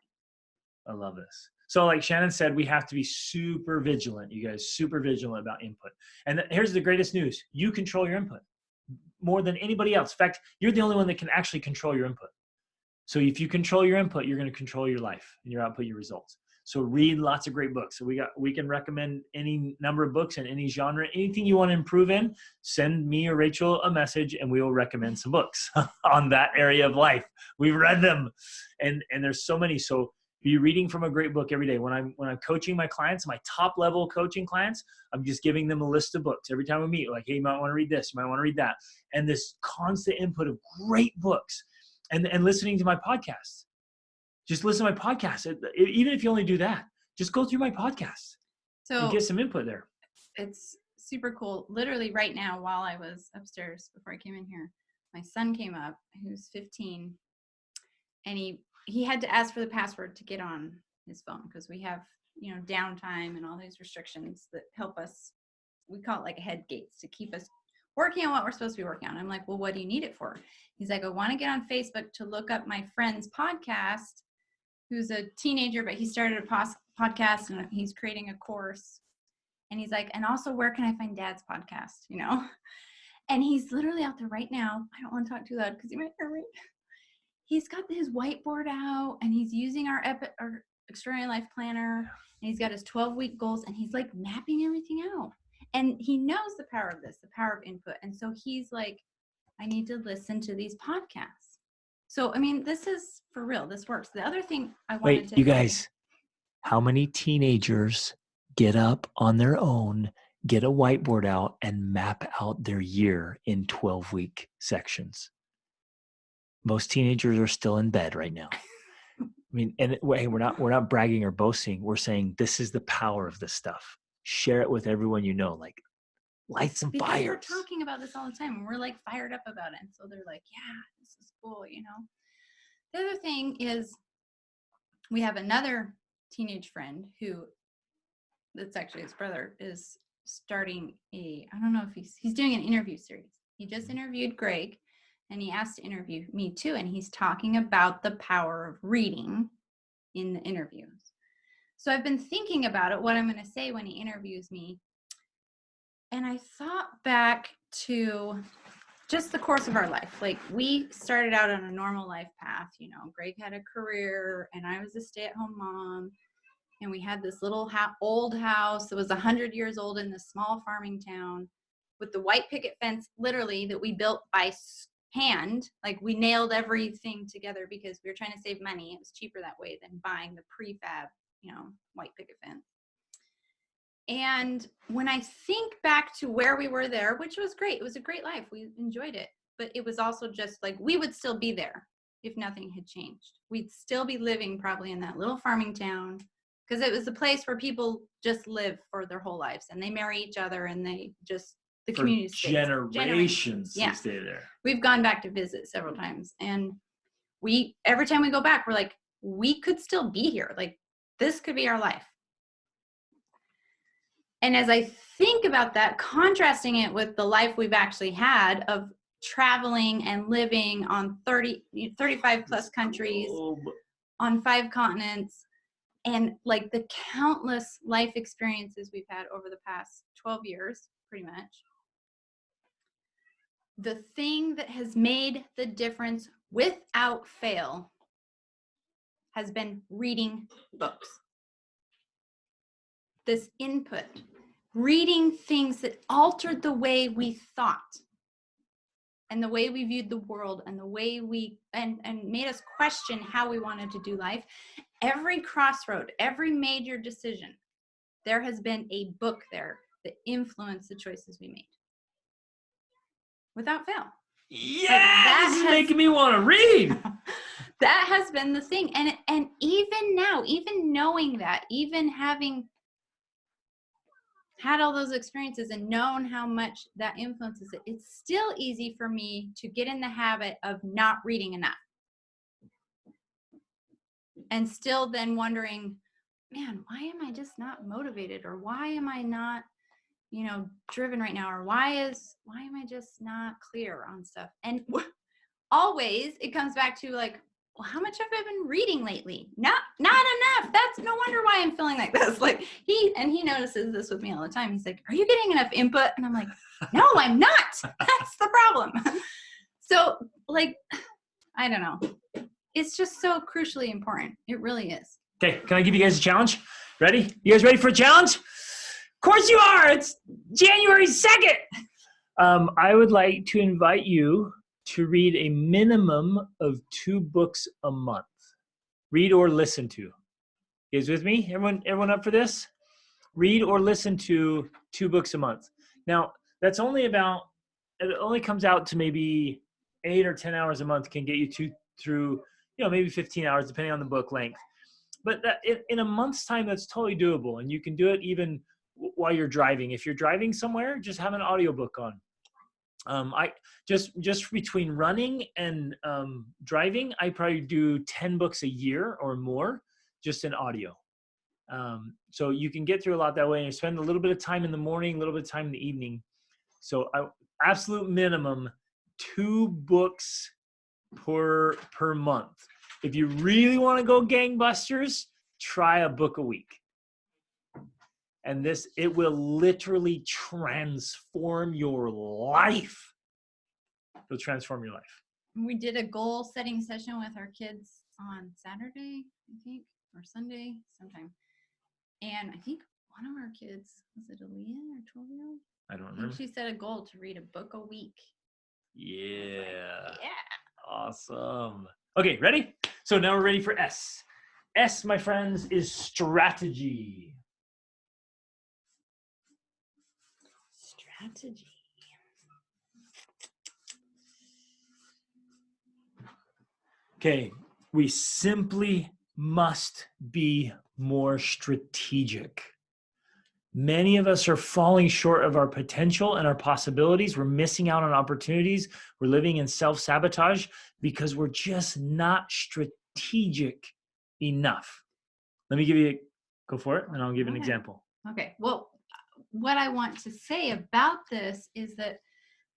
I love this. So like Shannon said, we have to be super vigilant, you guys, super vigilant about input. And here's the greatest news. You control your input more than anybody else. In fact, you're the only one that can actually control your input. So if you control your input, you're going to control your life and your output, your results. So read lots of great books. So we can recommend any number of books in any genre. Anything you want to improve in, send me or Rachel a message and we will recommend some books on that area of life. We've read them, and there's so many. So be reading from a great book every day. When I'm coaching my clients, my top level coaching clients, I'm just giving them a list of books every time we meet. Like, hey, you might want to read this, you might want to read that, and this constant input of great books, and listening to my podcasts. Just listen to my podcast. Even if you only do that, just go through my podcast and get some input there. It's super cool. Literally right now, while I was upstairs before I came in here, my son came up, who's 15, and he had to ask for the password to get on his phone, because we have, downtime and all these restrictions that help us. We call it like head gates to keep us working on what we're supposed to be working on. I'm like, well, what do you need it for? He's like, I want to get on Facebook to look up my friend's podcast, who's a teenager, but he started a podcast and he's creating a course. And he's like, and also, where can I find Dad's podcast? And he's literally out there right now. I don't want to talk too loud because he might hear me. He's got his whiteboard out and he's using our Extraordinary Life Planner, and he's got his 12-week goals, and he's like mapping everything out. And he knows the power of this, the power of input. And so he's like, I need to listen to these podcasts. So, I mean, this is for real. This works. The other thing I wanted to... Wait, you guys, how many teenagers get up on their own, get a whiteboard out, and map out their year in 12-week sections? Most teenagers are still in bed right now. I mean, and hey, we're not bragging or boasting. We're saying this is the power of this stuff. Share it with everyone you know. Like, light some fires. We're talking about this all the time, and we're like fired up about it. And so they're like, yeah, this is cool, The other thing is, we have another teenage friend who, that's actually his brother, is starting I don't know if he's doing an interview series. He just interviewed Greg, and he asked to interview me too. And he's talking about the power of reading in the interviews. So I've been thinking about it, what I'm going to say when he interviews me. And I thought back to just the course of our life. Like, we started out on a normal life path. Greg had a career and I was a stay-at-home mom. And we had this little old house that was 100 years old in this small farming town with the white picket fence, literally, that we built by hand. Like, we nailed everything together because we were trying to save money. It was cheaper that way than buying the prefab, white picket fence. And when I think back to where we were there, which was great, it was a great life. We enjoyed it. But it was also just like, we would still be there if nothing had changed. We'd still be living probably in that little farming town, because it was a place where people just live for their whole lives, and they marry each other, and they just, the For community stays. generations Yeah. they stay there. We've gone back to visit several times, and every time we go back, we're like, we could still be here. Like, this could be our life. And as I think about that, contrasting it with the life we've actually had of traveling and living on 35 plus countries, on 5 continents, and like the countless life experiences we've had over the past 12 years, pretty much. The thing that has made the difference without fail has been reading books. This input, reading things that altered the way we thought and the way we viewed the world and the way and made us question how we wanted to do life. Every crossroad, every major decision, there has been a book there that influenced the choices we made. Without fail. Yeah, this is making me want to read. That has been the thing. And even now, even knowing that, even having had all those experiences and known how much that influences it, it's still easy for me to get in the habit of not reading enough. And still then wondering, man, why am I just not motivated? Or why am I not, driven right now? Or why am I just not clear on stuff? And always it comes back to like, well, how much have I been reading lately? Not enough. That's no wonder why I'm feeling like this. Like he notices this with me all the time. He's like, are you getting enough input? And I'm like, no, I'm not. That's the problem. So like, I don't know. It's just so crucially important. It really is. Okay, can I give you guys a challenge? Ready? You guys ready for a challenge? Of course you are. It's January 2nd. I would like to invite you to read a minimum of 2 books a month. Read or listen to. You guys with me? Everyone up for this? Read or listen to 2 books a month. Now, it only comes out to maybe 8 or 10 hours a month can get you through, maybe 15 hours, depending on the book length. But in a month's time, that's totally doable. And you can do it even while you're driving. If you're driving somewhere, just have an audiobook on. I just between running and driving, I probably do 10 books a year or more just in audio. So you can get through a lot that way, and you spend a little bit of time in the morning, a little bit of time in the evening. So absolute minimum 2 books per month. If you really want to go gangbusters, try a book a week. And it will literally transform your life. It'll transform your life. We did a goal setting session with our kids on Saturday, I think, or Sunday sometime. And I think one of our kids, was it a Leanne or 12-year-old? I don't remember. I think she set a goal to read a book a week. Yeah. Yeah. Awesome. Okay, ready? So now we're ready for S. S, my friends, is strategy. Strategy. Okay, we simply must be more strategic. Many of us are falling short of our potential and our possibilities. We're missing out on opportunities. We're living in self-sabotage because we're just not strategic enough. Let me go for it, and I'll give an example. Okay, well, what I want to say about this is that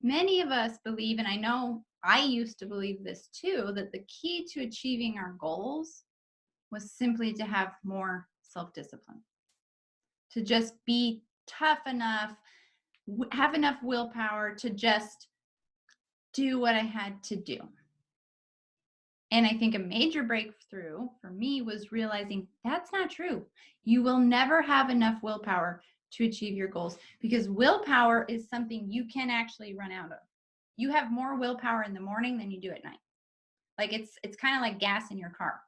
many of us believe, and I know I used to believe this too, that the key to achieving our goals was simply to have more self-discipline, to just be tough enough, have enough willpower to just do what I had to do. And I think a major breakthrough for me was realizing that's not true. You will never have enough willpower to achieve your goals, because willpower is something you can actually run out of. You have more willpower in the morning than you do at night. Like it's kind of like gas in your car.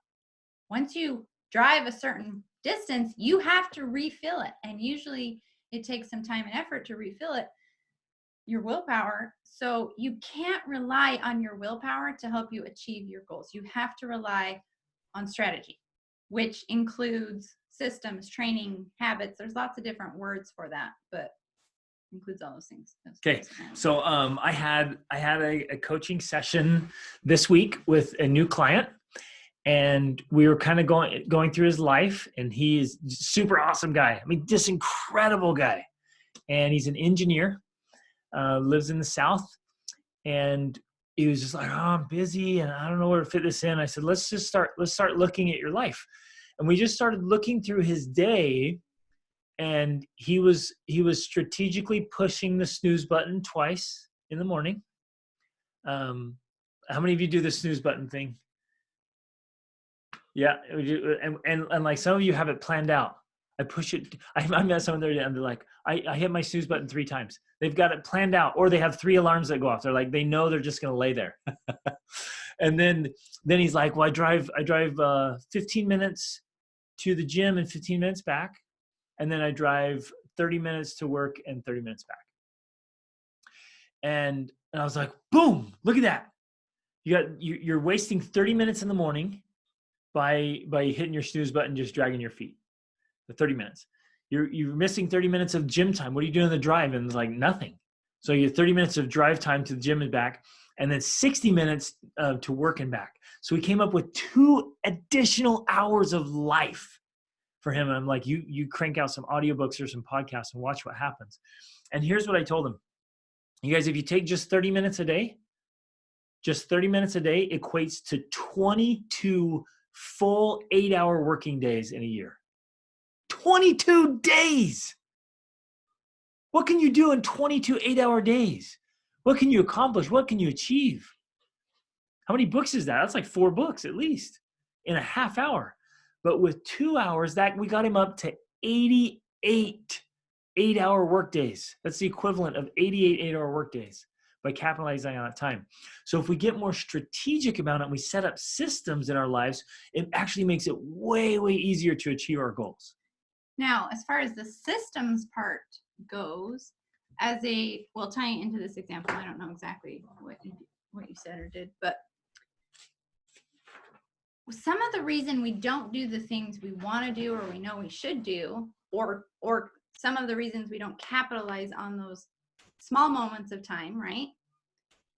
Once you drive a certain distance, you have to refill it. And usually it takes some time and effort to refill it, your willpower. So you can't rely on your willpower to help you achieve your goals. You have to rely on strategy, which includes systems, training, habits. There's lots of different words for that, but includes all those things. Okay. So I had a coaching session this week with a new client, and we were kind of going through his life, and he's a super awesome guy. I mean, just incredible guy. And he's an engineer, lives in the South. And he was just like, oh, I'm busy and I don't know where to fit this in. I said, let's start looking at your life. And we just started looking through his day, and he was strategically pushing the snooze button twice in the morning. How many of you do the snooze button thing? Yeah. And like some of you have it planned out. I push it. I met someone there and they're like, I hit my snooze button 3 times. They've got it planned out, or they have 3 alarms that go off. They're like, they know they're just going to lay there. And then he's like, well, I drive 15 minutes to the gym and 15 minutes back. And then I drive 30 minutes to work and 30 minutes back. And I was like, boom, look at that. You're wasting 30 minutes in the morning by hitting your snooze button, just dragging your feet. The 30 minutes. You're missing 30 minutes of gym time. What are you doing on the drive? And it's like nothing. So you have 30 minutes of drive time to the gym and back, and then 60 minutes to work and back. So we came up with 2 additional hours of life for him. And I'm like, you crank out some audiobooks or some podcasts and watch what happens. And here's what I told him. You guys, if you take just 30 minutes a day, equates to 22 full 8-hour working days in a year. 22 days. What can you do in 22 8-hour days? What can you accomplish? What can you achieve? How many books is that? That's like 4 books at least in a half hour. But with 2 hours, that we got him up to 88 8-hour work days. That's the equivalent of 88 8-hour work days by capitalizing on that time. So if we get more strategic about it and we set up systems in our lives, it actually makes it way, way easier to achieve our goals. Now, as far as the systems part goes, tying into this example, I don't know exactly what you said or did, but some of the reason we don't do the things we want to do or we know we should do, or some of the reasons we don't capitalize on those small moments of time, right,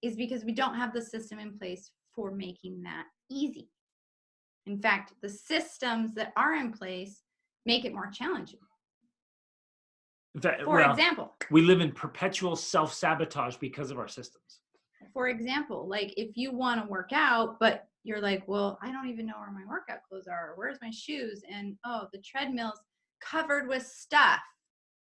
is because we don't have the system in place for making that easy. In fact, the systems that are in place make it more challenging. In fact, for example, we live in perpetual self-sabotage because of our systems. For example, like if you want to work out, but you're like, well, I don't even know where my workout clothes are. Where's my shoes? And oh, the treadmill's covered with stuff,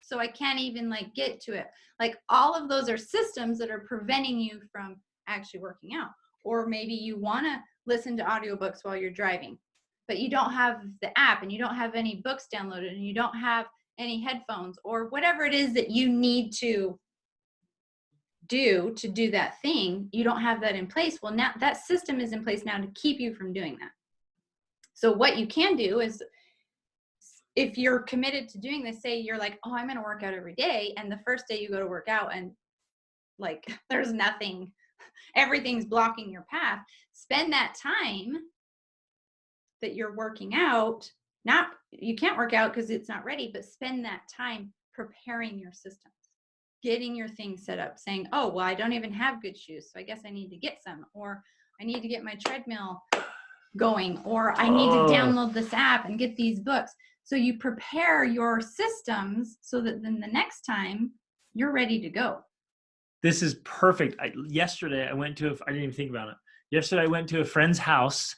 so I can't even like get to it. Like all of those are systems that are preventing you from actually working out. Or maybe you want to listen to audiobooks while you're driving, but you don't have the app and you don't have any books downloaded and you don't have any headphones or whatever it is that you need to do that thing. You don't have that in place. Well, now that system is in place now to keep you from doing that. So what you can do is, if you're committed to doing this, say you're like, oh, I'm going to work out every day. And the first day you go to work out and like, there's nothing, everything's blocking your path. Spend that time that you're working out. Not, you can't work out because it's not ready, but spend that time preparing your systems, getting your things set up, saying, oh, well, I don't even have good shoes, so I guess I need to get some, or I need to get my treadmill going, or I need to download this app and get these books. So you prepare your systems so that then the next time you're ready to go. This is perfect. Yesterday I didn't even think about it. Yesterday I went to a friend's house,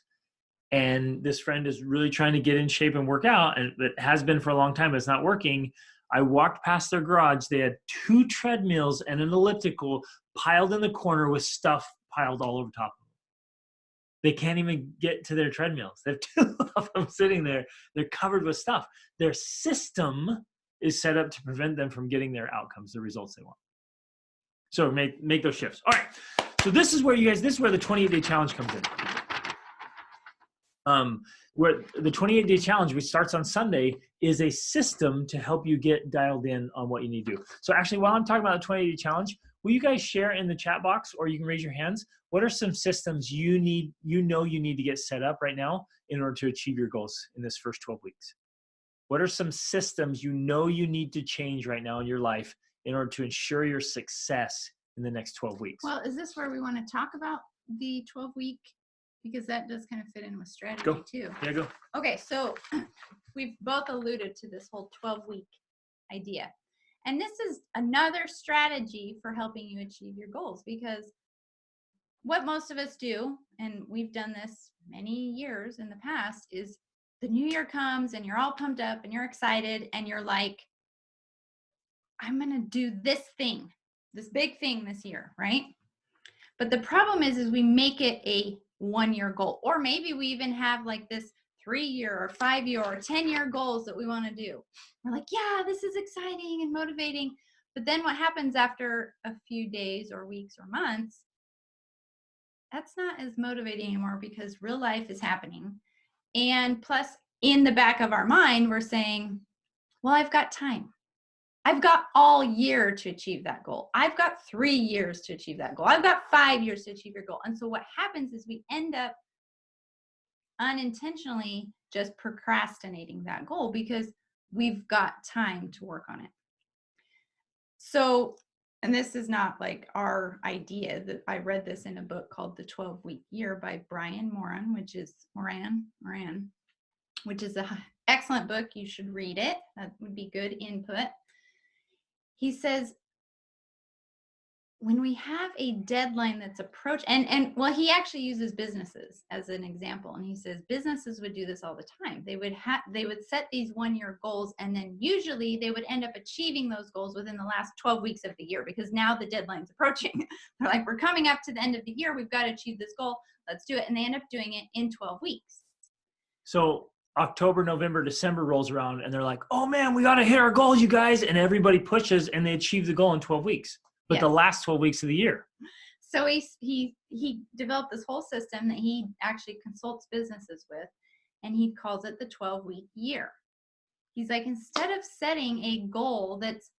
and this friend is really trying to get in shape and work out, and it has been for a long time, but it's not working. I walked past their garage. They had 2 treadmills and an elliptical piled in the corner with stuff piled all over top of them. They can't even get to their treadmills. They have 2 of them sitting there. They're covered with stuff. Their system is set up to prevent them from getting their outcomes, the results they want. So make those shifts. All right. So this is where the 28-day challenge comes in. Where the 28-day challenge, which starts on Sunday, is a system to help you get dialed in on what you need to do. So actually, while I'm talking about the 28-day challenge, will you guys share in the chat box, or you can raise your hands? What are some systems you need to get set up right now in order to achieve your goals in this first 12 weeks? What are some systems you know you need to change right now in your life in order to ensure your success in the next 12 weeks? Well, is this where we want to talk about the 12-week? Because that does kind of fit in with strategy Go. too. Yeah, go. Okay, so we've both alluded to this whole 12-week idea. And this is another strategy for helping you achieve your goals, because what most of us do, and we've done this many years in the past, is the new year comes and you're all pumped up and you're excited and you're like, I'm going to do this thing, this big thing this year, right? But the problem is we make it a 1-year goal, or maybe we even have like this 3-year or 5-year or 10-year goals that we want to do. We're like, yeah, this is exciting and motivating. But then what happens after a few days or weeks or months, that's not as motivating anymore because real life is happening. And plus, in the back of our mind, we're saying, well, I've got time. I've got all year to achieve that goal. I've got 3 years to achieve that goal. I've got 5 years to achieve your goal. And so what happens is we end up unintentionally just procrastinating that goal because we've got time to work on it. So, and this is not like our idea. That I read this in a book called The 12-Week Year by Brian Moran, which is an excellent book. You should read it. That would be good input. He says, when we have a deadline that's approached, and well, he actually uses businesses as an example. And he says businesses would do this all the time. They would set these 1-year goals, and then usually they would end up achieving those goals within the last 12 weeks of the year, because now the deadline's approaching. They're like, we're coming up to the end of the year. We've got to achieve this goal. Let's do it. And they end up doing it in 12 weeks. So October, November, December rolls around and they're like, oh man, we got to hit our goals, you guys. And everybody pushes and they achieve the goal in 12 weeks. But Yes. The last 12 weeks of the year. So he developed this whole system that he actually consults businesses with, and he calls it the 12-week year. He's like, instead of setting a goal that's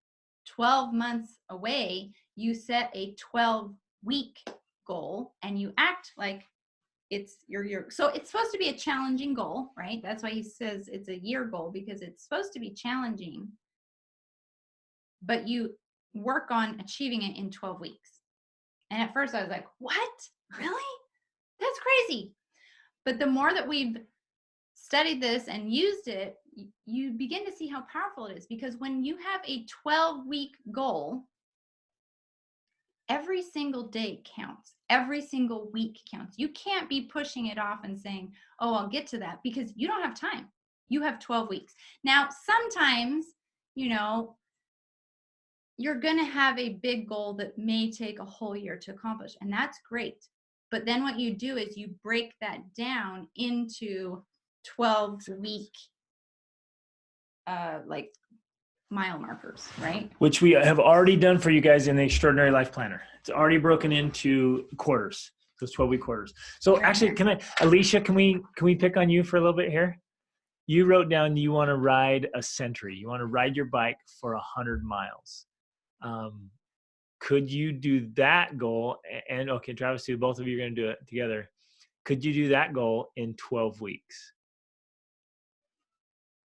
12 months away, you set a 12-week goal and you act like it's your year. So it's supposed to be a challenging goal, right? That's why he says it's a year goal, because it's supposed to be challenging, but you work on achieving it in 12 weeks. And at first I was like, what? Really? That's crazy. But the more that we've studied this and used it, you begin to see how powerful it is, because when you have a 12-week goal, every single day counts. Every single week counts. You can't be pushing it off and saying, oh, I'll get to that, because you don't have time. You have 12 weeks. Now, sometimes, you're going to have a big goal that may take a whole year to accomplish, and that's great. But then what you do is you break that down into 12-week like mile markers, right? Which we have already done for you guys in the Extraordinary Life Planner. It's already broken into quarters, those 12-week quarters. So actually, Alicia, can we pick on you for a little bit here? You wrote down you want to ride a century. You want to ride your bike for 100 miles. Could you do that goal? And okay, Travis, both of you are going to do it together. Could you do that goal in 12 weeks?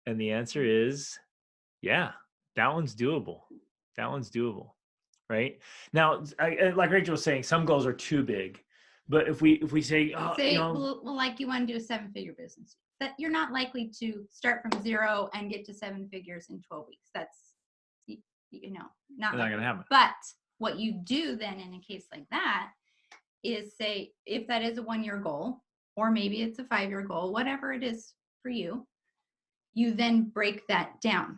And the answer is, yeah, that one's doable. That one's doable, right? Now, like Rachel was saying, some goals are too big. But if we say, well, like you want to do a 7-figure business, that you're not likely to start from 0 and get to 7 figures in 12 weeks. That's, not going to happen. But what you do then in a case like that is say, if that is a 1-year goal, or maybe it's a 5-year goal, whatever it is for you, you then break that down.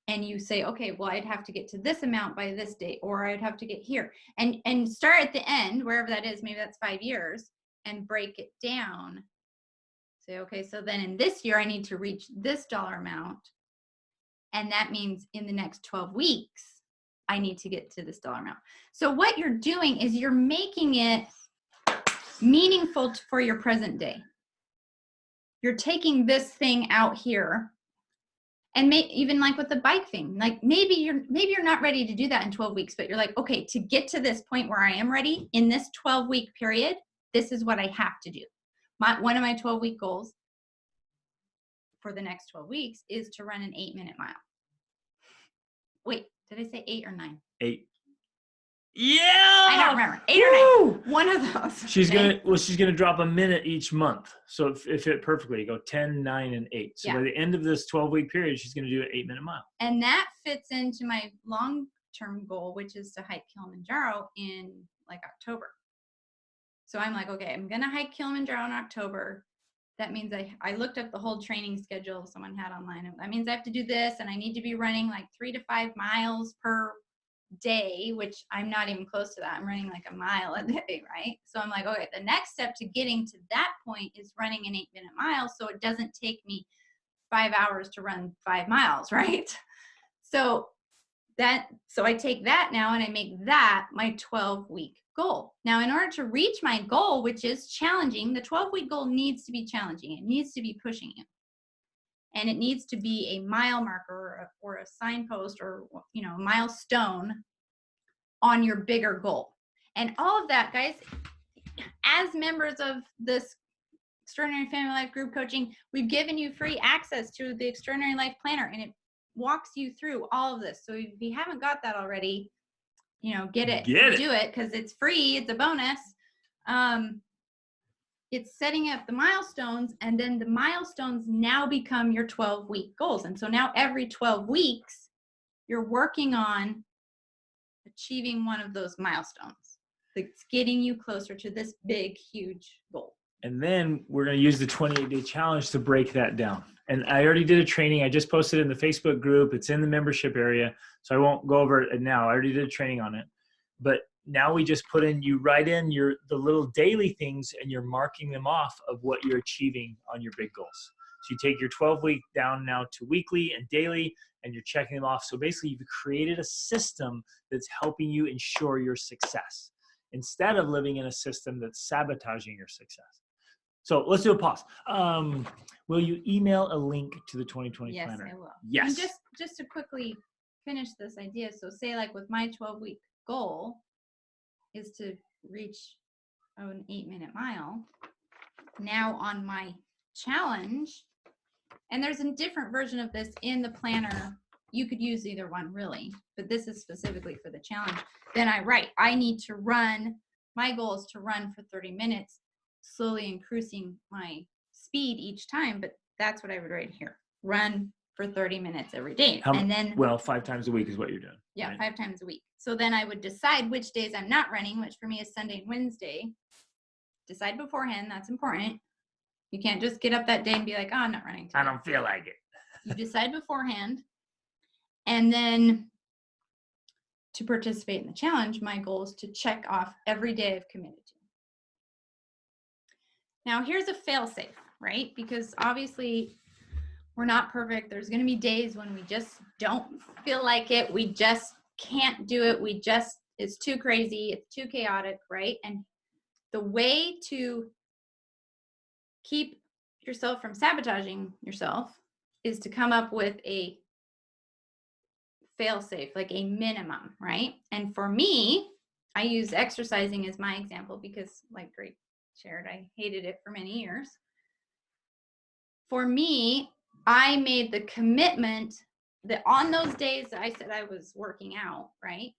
And you say, okay, well, I'd have to get to this amount by this date, or I'd have to get here, and start at the end, wherever that is, maybe that's 5 years, and break it down. Say, okay, so then in this year, I need to reach this dollar amount. And that means in the next 12 weeks, I need to get to this dollar amount. So what you're doing is you're making it meaningful for your present day. You're taking this thing out here. And even like with the bike thing, like maybe you're not ready to do that in 12 weeks, but you're like, okay, to get to this point where I am ready in this 12-week period, this is what I have to do. One of my 12-week goals for the next 12 weeks is to run an 8-minute mile. Wait, did I say 8 or 9? 8. Yeah. I don't remember. 8 or 9. One of those. She's gonna drop a minute each month. So if it fit perfectly, go 10, 9, and 8. So by the end of this 12-week period, she's gonna do an 8-minute mile. And that fits into my long-term goal, which is to hike Kilimanjaro in like October. So I'm like, okay, I'm gonna hike Kilimanjaro in October. That means I looked up the whole training schedule someone had online. That means I have to do this, and I need to be running like 3 to 5 miles per day, which I'm not even close to that. I'm running like a mile a day, right? So I'm like, okay, the next step to getting to that point is running an 8-minute mile, so it doesn't take me 5 hours to run 5 miles, right? So I take that now and I make that my 12-week goal. Now, in order to reach my goal, which is challenging, the 12-week goal needs to be challenging. It needs to be pushing you. And it needs to be a mile marker or a signpost or, you know, a milestone on your bigger goal. And all of that, guys, as members of this Extraordinary Family Life Group Coaching, we've given you free access to the Extraordinary Life Planner, and it walks you through all of this. So if you haven't got that already, you know, do it, because it's free. It's a bonus. It's setting up the milestones, and then the milestones now become your 12-week goals. And so now every 12 weeks, you're working on achieving one of those milestones. It's getting you closer to this big, huge goal. And then we're going to use the 28-day challenge to break that down. And I already did a training. I just posted it in the Facebook group. It's in the membership area, so I won't go over it now. I already did a training on it. But now we just you write in the little daily things, and you're marking them off of what you're achieving on your big goals. So you take your 12-week down now to weekly and daily, and you're checking them off. So basically, you've created a system that's helping you ensure your success instead of living in a system that's sabotaging your success. So let's do a pause. Will you email a link to the 2020 planner? Yes, I will. Yes. And just to quickly finish this idea. So say like with my 12-week goal is to reach an 8-minute mile. Now on my challenge, and there's a different version of this in the planner. You could use either one really, but this is specifically for the challenge. Then I need to run. My goal is to run for 30 minutes, slowly increasing my speed each time, but that's what I would write here. Run for 30 minutes every day. And then 5 times a week is what you're doing. Yeah, right? 5 times a week. So then I would decide which days I'm not running, which for me is Sunday and Wednesday. Decide beforehand. That's important. You can't just get up that day and be like, oh, I'm not running today. I don't feel like it. You decide beforehand. And then to participate in the challenge, my goal is to check off every day I've committed to. Now, here's a fail-safe, right? Because obviously we're not perfect. There's going to be days when we just don't feel like it. We just can't do it. It's too crazy. It's too chaotic, right? And the way to keep yourself from sabotaging yourself is to come up with a fail-safe, like a minimum, right? And for me, I use exercising as my example because, like Grace shared, I hated it for many years. For me, I made the commitment that on those days that I said I was working out, right,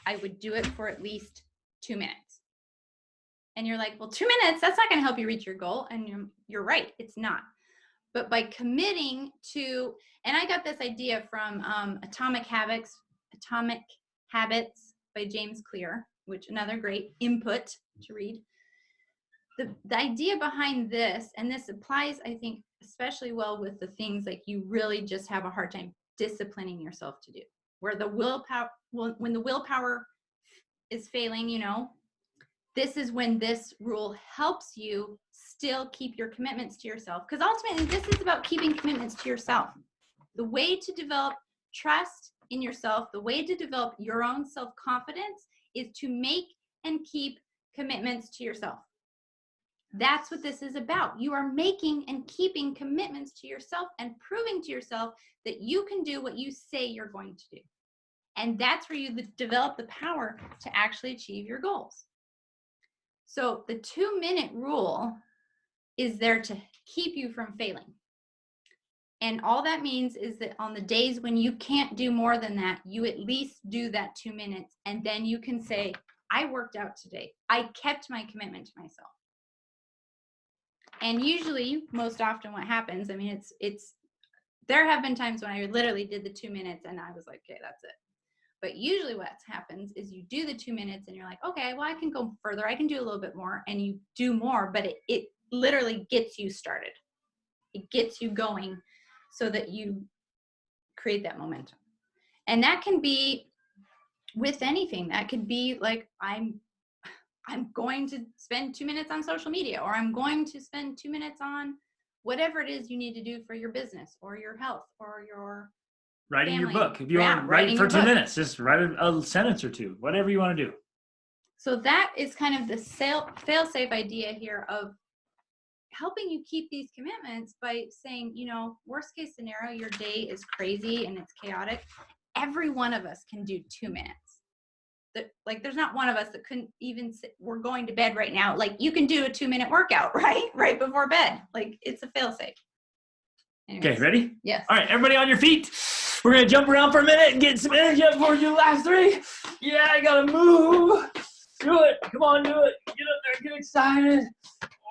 I would do it for at least 2 minutes. And you're like, well, 2 minutes, that's not going to help you reach your goal. And you're right, it's not. But by committing to, and I got this idea from Atomic Habits by James Clear, which another great input to read. The idea behind this, and this applies, I think, especially well with the things like you really just have a hard time disciplining yourself to do, where the willpower, when the willpower is failing, you know, this is when this rule helps you still keep your commitments to yourself. Because ultimately, this is about keeping commitments to yourself. The way to develop trust in yourself, the way to develop your own self-confidence is to make and keep commitments to yourself. That's what this is about. You are making and keeping commitments to yourself and proving to yourself that you can do what you say you're going to do. And that's where you develop the power to actually achieve your goals. So the 2-minute rule is there to keep you from failing. And all that means is that on the days when you can't do more than that, you at least do that 2 minutes. And then you can say, I worked out today. I kept my commitment to myself. And usually, most often what happens, I mean, there have been times when I literally did the 2 minutes and I was like, okay, that's it. But usually what happens is you do the 2 minutes and you're like, okay, well, I can go further. I can do a little bit more. And you do more, but it literally gets you started. It gets you going so that you create that momentum. And that can be with anything. That could be like, I'm going to spend 2 minutes on social media, or I'm going to spend 2 minutes on whatever it is you need to do for your business or your health or your Writing family. your book. If you want to write for 2 minutes, just write a sentence or two, whatever you want to do. So that is kind of the fail-safe idea here of helping you keep these commitments by saying, you know, worst case scenario, your day is crazy and it's chaotic. Every one of us can do 2 minutes. Like there's not one of us that couldn't even say, we're going to bed right now. Like you can do a 2-minute workout, right before bed. Like it's a fail-safe. Okay, ready? Yes. All right, everybody on your feet. We're going to jump around for a minute and get some energy up before we do the last 3. Yeah, I got to move. Do it. Come on, do it. Get up there. Get excited.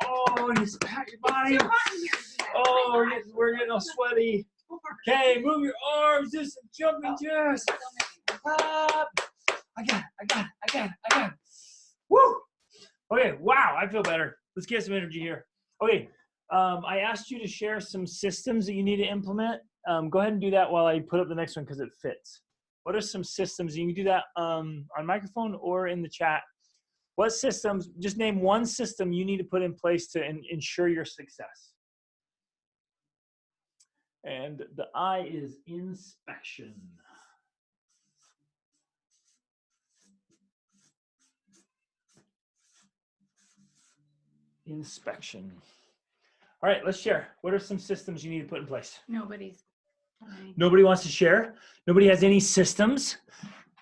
Oh, just pat your body. Oh, we're getting all sweaty. Okay, move your arms. Do some jumping jacks. Up. I got it. Woo. Okay, wow, I feel better. Let's get some energy here. Okay, I asked you to share some systems that you need to implement. Go ahead and do that while I put up the next one because it fits. What are some systems? You can do that on microphone or in the chat. What systems, just name one system you need to put in place to ensure your success. And the I is inspection. Inspection. All right, let's share. What are some systems you need to put in place? Nobody wants to share? Nobody has any systems?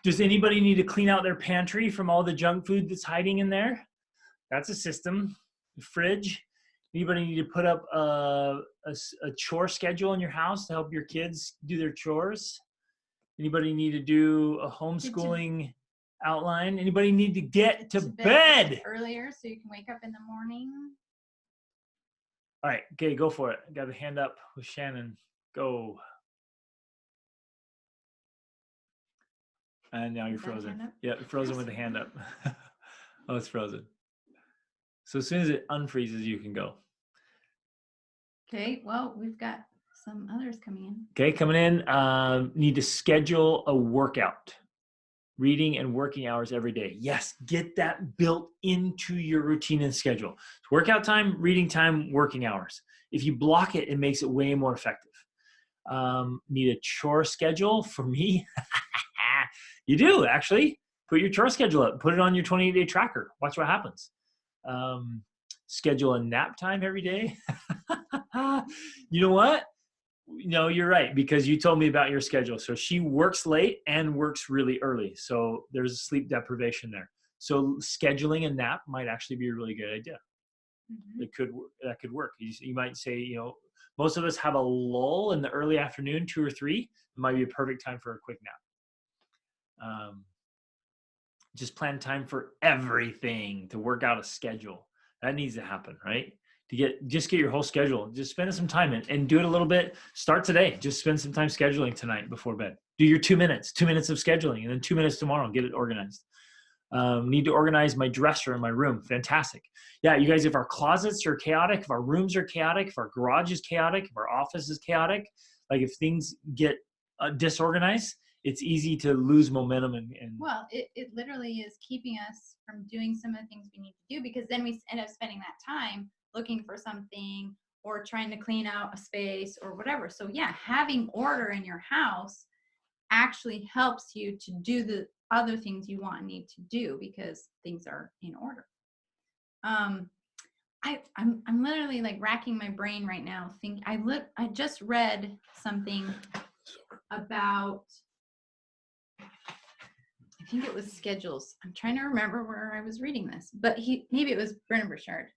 Does anybody need to clean out their pantry from all the junk food that's hiding in there? That's a system. The fridge. Anybody need to put up a chore schedule in your house to help your kids do their chores? Anybody need to do a homeschooling outline? Anybody need to get to bed earlier so you can wake up in the morning? All right, okay, go for it. Got a hand up with Shannon. Go. And now you're frozen. Yeah, frozen with the hand up. Oh, it's frozen. So as soon as it unfreezes, you can go. Okay, well, we've got some others coming in. Okay, coming in. Need to schedule a workout. Reading and working hours every day. Yes, get that built into your routine and schedule. So workout time, reading time, working hours. If you block it, it makes it way more effective. Need a chore schedule for me? You do, actually. Put your chore schedule up. Put it on your 28-day tracker. Watch what happens. Schedule a nap time every day. You know what? No, you're right, because you told me about your schedule. So she works late and works really early. So there's sleep deprivation there. So scheduling a nap might actually be a really good idea. Mm-hmm. That could work. You might say, you know, most of us have a lull in the early afternoon, 2 or 3. It might be a perfect time for a quick nap. Just plan time for everything to work out a schedule. That needs to happen, right? Just get your whole schedule. Just spend some time and do it a little bit. Start today. Just spend some time scheduling tonight before bed. Do your 2 minutes of scheduling, and then 2 minutes tomorrow. Get it organized. Need to organize my dresser in my room. Fantastic. Yeah, you guys, if our closets are chaotic, if our rooms are chaotic, if our garage is chaotic, if our office is chaotic, like if things get disorganized, it's easy to lose momentum. Well, it literally is keeping us from doing some of the things we need to do, because then we end up spending that time looking for something or trying to clean out a space or whatever. So yeah, having order in your house actually helps you to do the other things you want and need to do because things are in order. I'm literally like racking my brain right now. I just read something about, I think it was schedules. I'm trying to remember where I was reading this, but maybe it was Brennan Burchard.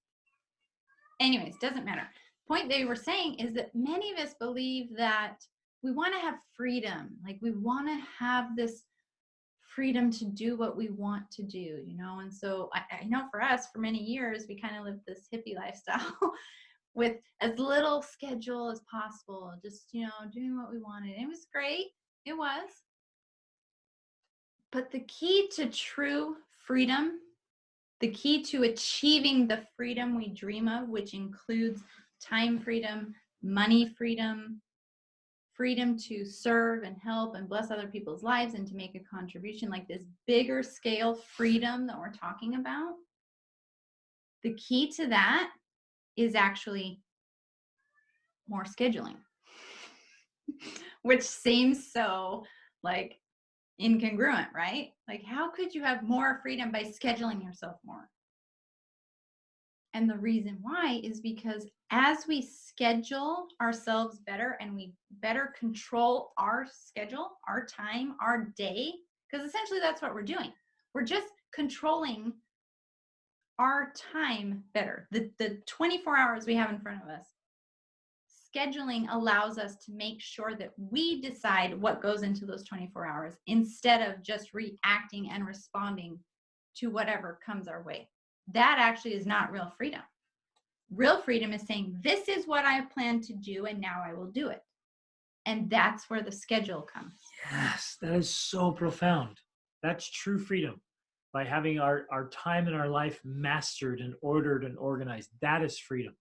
Anyways, doesn't matter. point they were saying is that many of us believe that we want to have freedom. Like we want to have this freedom to do what we want to do, you know? And so I know for us, for many years, we kind of lived this hippie lifestyle with as little schedule as possible, just, you know, doing what we wanted. It was great. It was. But the key to true freedom, the key to achieving the freedom we dream of, which includes time freedom, money freedom, freedom to serve and help and bless other people's lives and to make a contribution, like this bigger scale freedom that we're talking about, the key to that is actually more scheduling, which seems so like incongruent, right? Like, how could you have more freedom by scheduling yourself more? And the reason why is because as we schedule ourselves better and we better control our schedule, our time, our day, because essentially that's what we're doing. We're just controlling our time better. The 24 hours we have in front of us. Scheduling allows us to make sure that we decide what goes into those 24 hours instead of just reacting and responding to whatever comes our way. That actually is not real freedom. Real freedom is saying, this is what I plan to do, and now I will do it. And that's where the schedule comes. Yes, that is so profound. That's true freedom. By having our time in our life mastered and ordered and organized. That is freedom.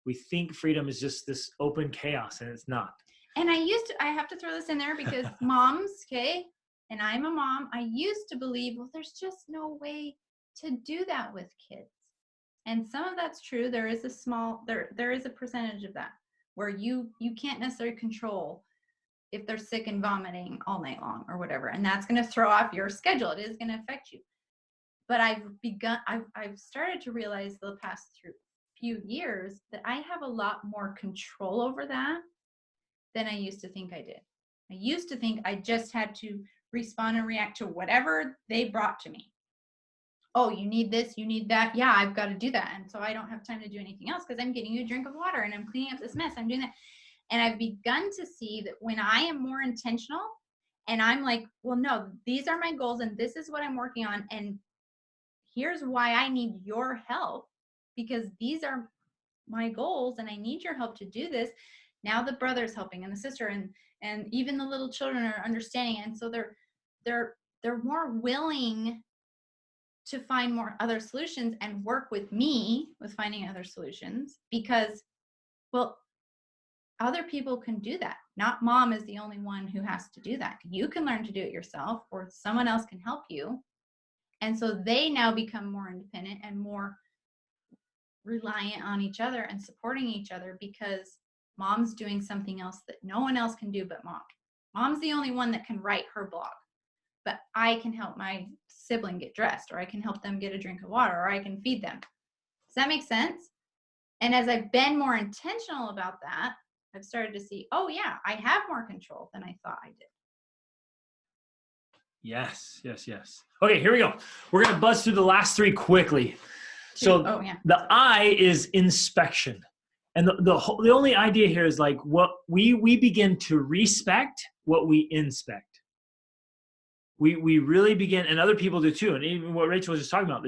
We think freedom is just this open chaos, and it's not. And I have to throw this in there because moms, okay, and I'm a mom, I used to believe, well, there's just no way to do that with kids. And some of that's true. There is there is a percentage of that where you can't necessarily control if they're sick and vomiting all night long or whatever. And that's going to throw off your schedule. It is going to affect you. But I've started to realize the past few years that I have a lot more control over that than I used to think I did. I used to think I just had to respond and react to whatever they brought to me. Oh, you need this, you need that. Yeah, I've got to do that. And so I don't have time to do anything else because I'm getting you a drink of water and I'm cleaning up this mess. I'm doing that. And I've begun to see that when I am more intentional and I'm like, well, no, these are my goals and this is what I'm working on. And here's why I need your help because these are my goals and I need your help to do this. Now the brother's helping and the sister and even the little children are understanding. And so they're more willing to find more other solutions and work with me with finding other solutions because, well, other people can do that. Not mom is the only one who has to do that. You can learn to do it yourself or someone else can help you. And so they now become more independent and more reliant on each other and supporting each other because mom's doing something else that no one else can do but mom. Mom's the only one that can write her blog, but I can help my sibling get dressed or I can help them get a drink of water or I can feed them. Does that make sense? And as I've been more intentional about that, I've started to see, oh yeah, I have more control than I thought I did. Yes. Okay, here we go. We're going to buzz through the last three quickly. So the I is inspection. And the only idea here is like what we begin to respect what we inspect. We really begin, and other people do too. And even what Rachel was just talking about,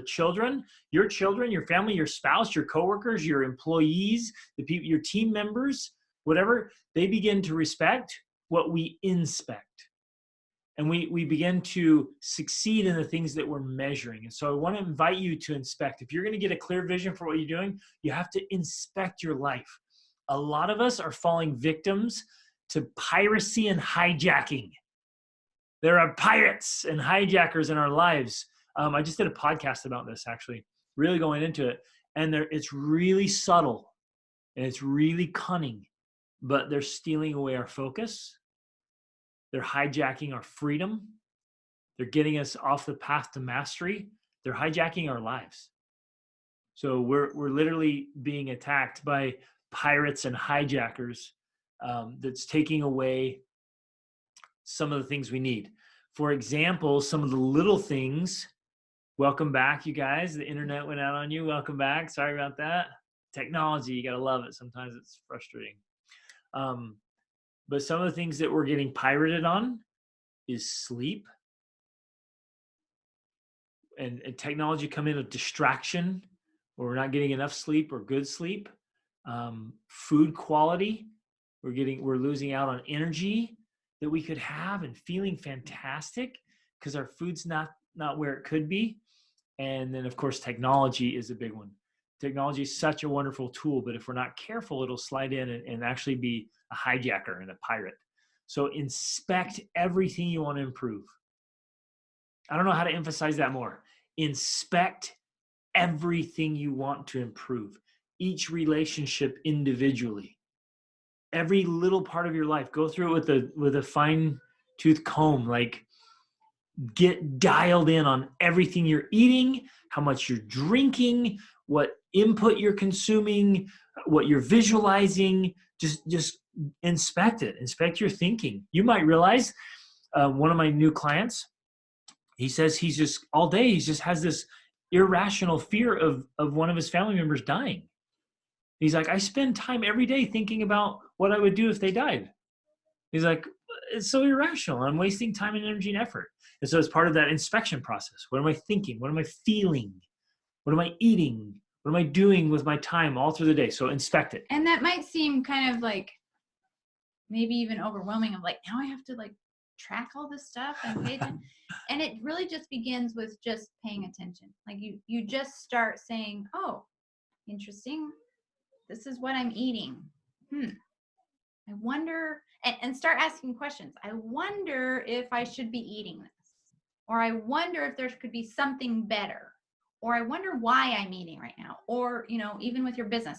your children, your family, your spouse, your coworkers, your employees, the people, your team members, whatever, they begin to respect what we inspect. And we begin to succeed in the things that we're measuring. And so I want to invite you to inspect. If you're going to get a clear vision for what you're doing, you have to inspect your life. A lot of us are falling victims to piracy and hijacking. There are pirates and hijackers in our lives. I just did a podcast about this, actually, really going into it. And it's really subtle and it's really cunning, but they're stealing away our focus. They're hijacking our freedom. They're getting us off the path to mastery. They're hijacking our lives. So we're literally being attacked by pirates and hijackers that's taking away some of the things we need. For example, some of the little things. Welcome back, you guys. The internet went out on you. Welcome back. Sorry about that. technology, you got to love it. Sometimes it's frustrating. But some of the things that we're getting pirated on is sleep. And technology come in a distraction where we're not getting enough sleep or good sleep. Food quality, we're losing out on energy that we could have and feeling fantastic because our food's not where it could be. And then of course, technology is a big one. Technology is such a wonderful tool, but if we're not careful, it'll slide in and actually be a hijacker and a pirate. So inspect everything you want to improve. I don't know how to emphasize that more. Inspect everything you want to improve. Each relationship individually. Every little part of your life. Go through it with a fine-tooth comb. Like, get dialed in on everything you're eating, how much you're drinking, what input you're consuming, what you're visualizing. Just inspect it. Inspect your thinking. You might realize one of my new clients, he says he's just all day, he just has this irrational fear of one of his family members dying. He's like, I spend time every day thinking about what I would do if they died. He's like, it's so irrational. I'm wasting time and energy and effort. And so it's part of that inspection process. What am I thinking? What am I feeling? What am I eating? What am I doing with my time all through the day? So inspect it. And that might seem kind of like maybe even overwhelming of like, now I have to like track all this stuff and pay attention. And it really just begins with just paying attention. Like you just start saying, oh, interesting. This is what I'm eating. I wonder, and start asking questions. I wonder if I should be eating this, or I wonder if there could be something better, or I wonder why I'm eating right now, or, you know, even with your business,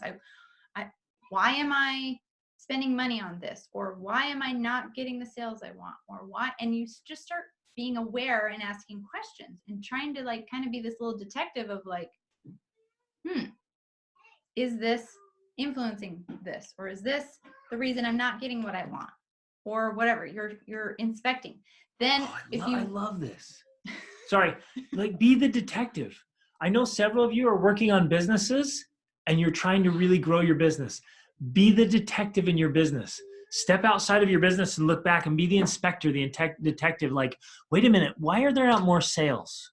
why am I spending money on this, or why am I not getting the sales I want, or why? And you just start being aware and asking questions and trying to like kind of be this little detective of like, is this influencing this, or is this the reason I'm not getting what I want, or whatever you're inspecting. Then I love this. Sorry, like be the detective. I know several of you are working on businesses and you're trying to really grow your business. Be the detective in your business. Step outside of your business and look back and be the inspector, the detective. Like, wait a minute, why are there not more sales?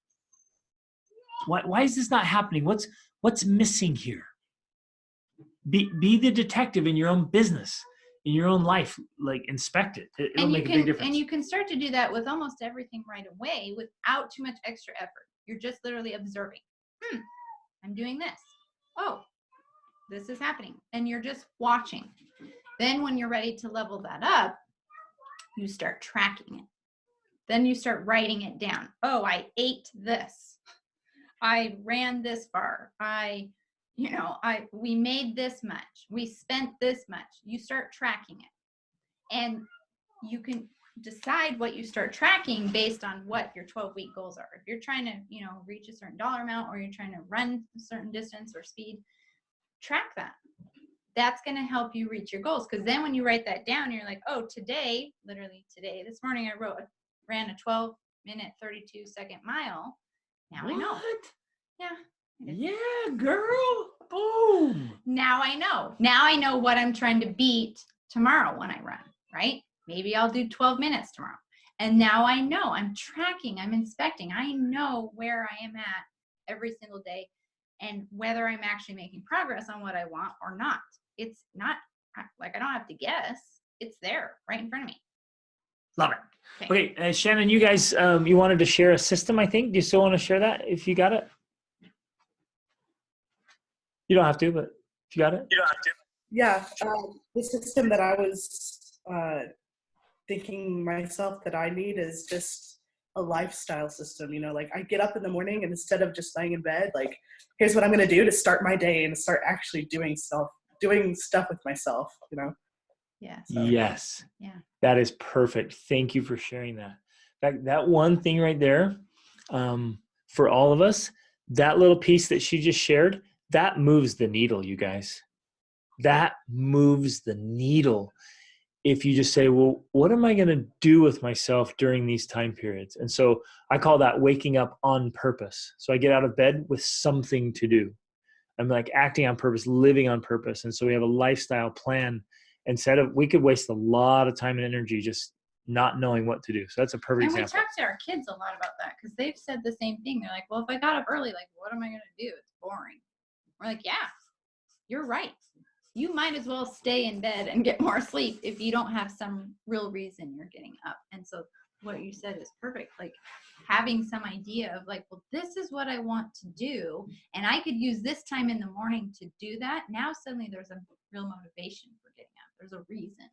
Why is this not happening? What's missing here? Be the detective in your own business, in your own life. Like, inspect it. It'll make a big difference. And you can start to do that with almost everything right away without too much extra effort. You're just literally observing. I'm doing this. Oh, this is happening. And you're just watching. Then when you're ready to level that up, you start tracking it. Then you start writing it down. Oh, I ate this. I ran this far. We made this much. We spent this much. You start tracking it. And you can decide what you start tracking based on what your 12-week goals are. If you're trying to, reach a certain dollar amount, or you're trying to run a certain distance or speed, track that. That's going to help you reach your goals. Because then when you write that down, you're like, oh, literally today, this morning I ran a 12-minute, 32-second mile. Now I know. Yeah. Yeah, girl. Boom. Now I know. Now I know what I'm trying to beat tomorrow when I run, right? Maybe I'll do 12 minutes tomorrow. And now I know. I'm tracking. I'm inspecting. I know where I am at every single day and whether I'm actually making progress on what I want or not. It's not like I don't have to guess. It's there right in front of me. Love it. Okay, Shannon, you guys, you wanted to share a system, I think. Do you still want to share that if you got it? You don't have to, but if you got it. You don't have to. Yeah, the system that I was thinking myself that I need is just a lifestyle system. Like I get up in the morning and instead of just laying in bed, like here's what I'm going to do to start my day and start actually doing stuff with myself. Yeah. So. Yes. Yeah. That is perfect. Thank you for sharing that. That one thing right there, for all of us, that little piece that she just shared, that moves the needle, you guys. That moves the needle. If you just say, well, what am I going to do with myself during these time periods? And so I call that waking up on purpose. So I get out of bed with something to do. I'm like acting on purpose, living on purpose. And so we have a lifestyle plan instead of, we could waste a lot of time and energy just not knowing what to do. So that's a perfect And we example. talk to our kids a lot about that because they've said the same thing. They're like, well, if I got up early, like, what am I going to do? It's boring. We're like, yeah, you're right. You might as well stay in bed and get more sleep if you don't have some real reason you're getting up. And so what you said is perfect. Like having some idea of like, well, this is what I want to do. And I could use this time in the morning to do that. Now suddenly there's a real motivation for getting up. There's a reason.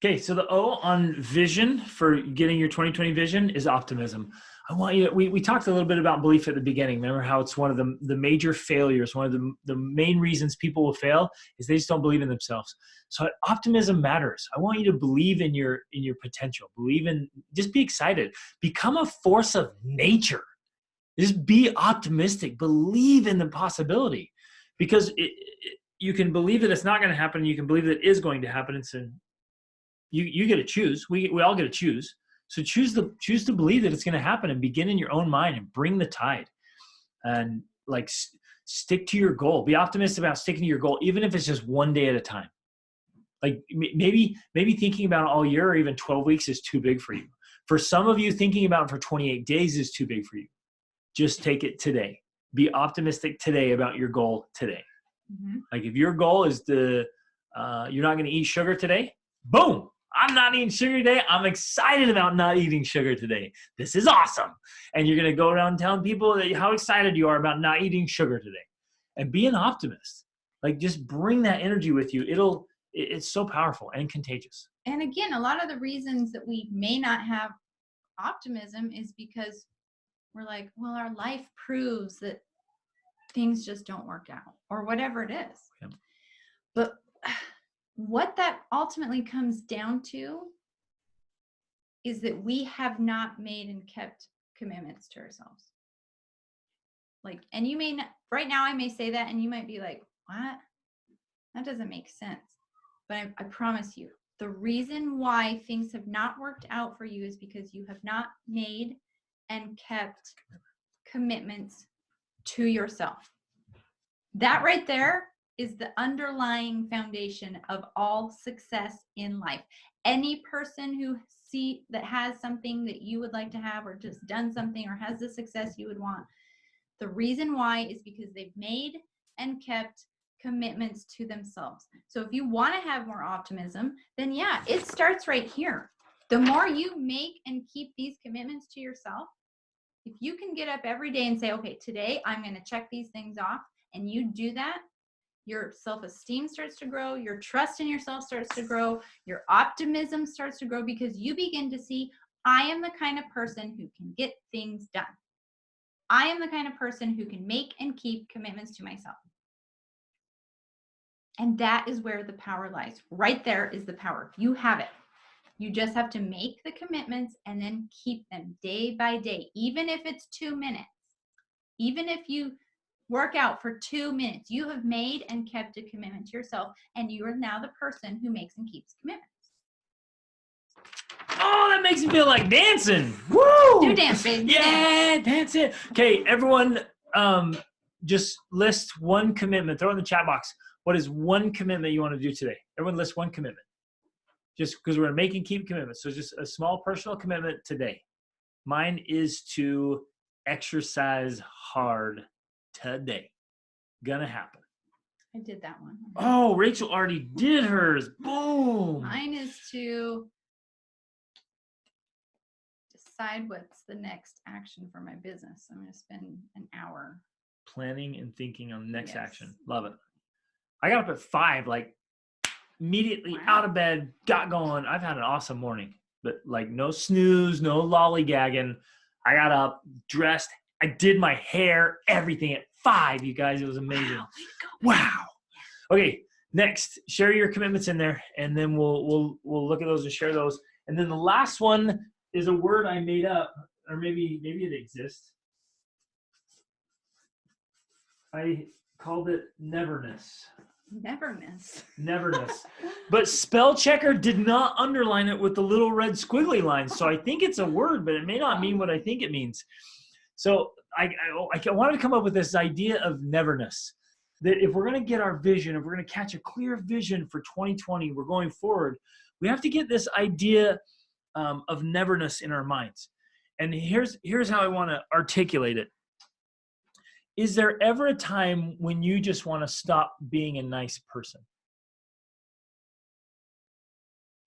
Okay, so the O on vision for getting your 2020 vision is optimism. I want you to, we talked a little bit about belief at the beginning. Remember how it's one of the major failures, one of the main reasons people will fail is they just don't believe in themselves. So optimism matters. I want you to believe in your potential. Believe in, just be excited. Become a force of nature. Just be optimistic. Believe in the possibility. Because you can believe that it's not going to happen. You can believe that it is going to happen. It's you get to choose. We all get to choose. So choose to believe that it's going to happen and begin in your own mind and bring the tide and like stick to your goal. Be optimistic about sticking to your goal, even if it's just one day at a time. Like maybe thinking about it all year or even 12 weeks is too big for you. For some of you, thinking about it for 28 days is too big for you. Just take it today. Be optimistic today about your goal today. Mm-hmm. Like if your goal is you're not going to eat sugar today, boom. I'm not eating sugar today. I'm excited about not eating sugar today. This is awesome. And you're going to go around telling people how excited you are about not eating sugar today. And be an optimist. Like just bring that energy with you. It's so powerful and contagious. And again, a lot of the reasons that we may not have optimism is because we're like, well, our life proves that things just don't work out or whatever it is. Yeah. But what that ultimately comes down to is that we have not made and kept commitments to ourselves. Like, and you may not, right now I may say that and you might be like, what? That doesn't make sense. But I promise you, the reason why things have not worked out for you is because you have not made and kept commitments to yourself. That right there is the underlying foundation of all success in life. Any person that has something that you would like to have or just done something or has the success you would want, the reason why is because they've made and kept commitments to themselves. So if you want to have more optimism, then yeah, it starts right here. The more you make and keep these commitments to yourself, if you can get up every day and say, okay, today I'm going to check these things off, and you do that, your self-esteem starts to grow, your trust in yourself starts to grow, your optimism starts to grow because you begin to see, I am the kind of person who can get things done. I am the kind of person who can make and keep commitments to myself. And that is where the power lies. Right there is the power. You have it. You just have to make the commitments and then keep them day by day, even if it's 2 minutes. Even if you work out for 2 minutes, you have made and kept a commitment to yourself, and you are now the person who makes and keeps commitments. Oh, that makes me feel like dancing. Woo! Do dance, baby. Yeah, dance it. Okay, everyone, just list one commitment. Throw it in the chat box. What is one commitment you want to do today? Everyone list one commitment. Just because we're making keep commitments. So just a small personal commitment today. Mine is to exercise hard today. Gonna happen. I did that one. Oh, Rachel already did hers. Boom. Mine is to decide what's the next action for my business. I'm going to spend an hour planning and thinking on the next action. Love it. I got up at 5, like immediately out of bed, got going. I've had an awesome morning, but like no snooze, no lollygagging. I got up, dressed. I did my hair, everything at 5, you guys. It was amazing. Wow. Okay, next, share your commitments in there, and then we'll look at those and share those. And then the last one is a word I made up, or maybe it exists. I called it Neverness. Neverness. But spell checker did not underline it with the little red squiggly lines. So I think it's a word, but it may not mean what I think it means. So I wanted to come up with this idea of neverness. that if we're going to get our vision, if we're going to catch a clear vision for 2020, we're going forward, we have to get this idea of neverness in our minds. And here's how I want to articulate it. Is there ever a time when you just want to stop being a nice person?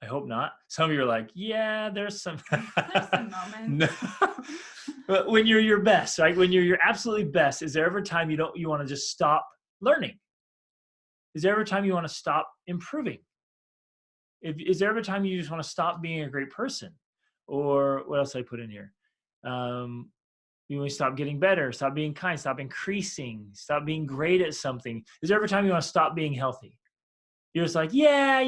I hope not. Some of you are like, yeah, there's some. There's some moments. No. But when you're your best, right? When you're your absolutely best, is there ever a time you want to just stop learning? Is there ever a time you want to stop improving? Is there ever a time you just want to stop being a great person? Or what else did I put in here? You want to stop getting better, stop being kind, stop increasing, stop being great at something. Is there ever a time you want to stop being healthy? You're just like, yeah,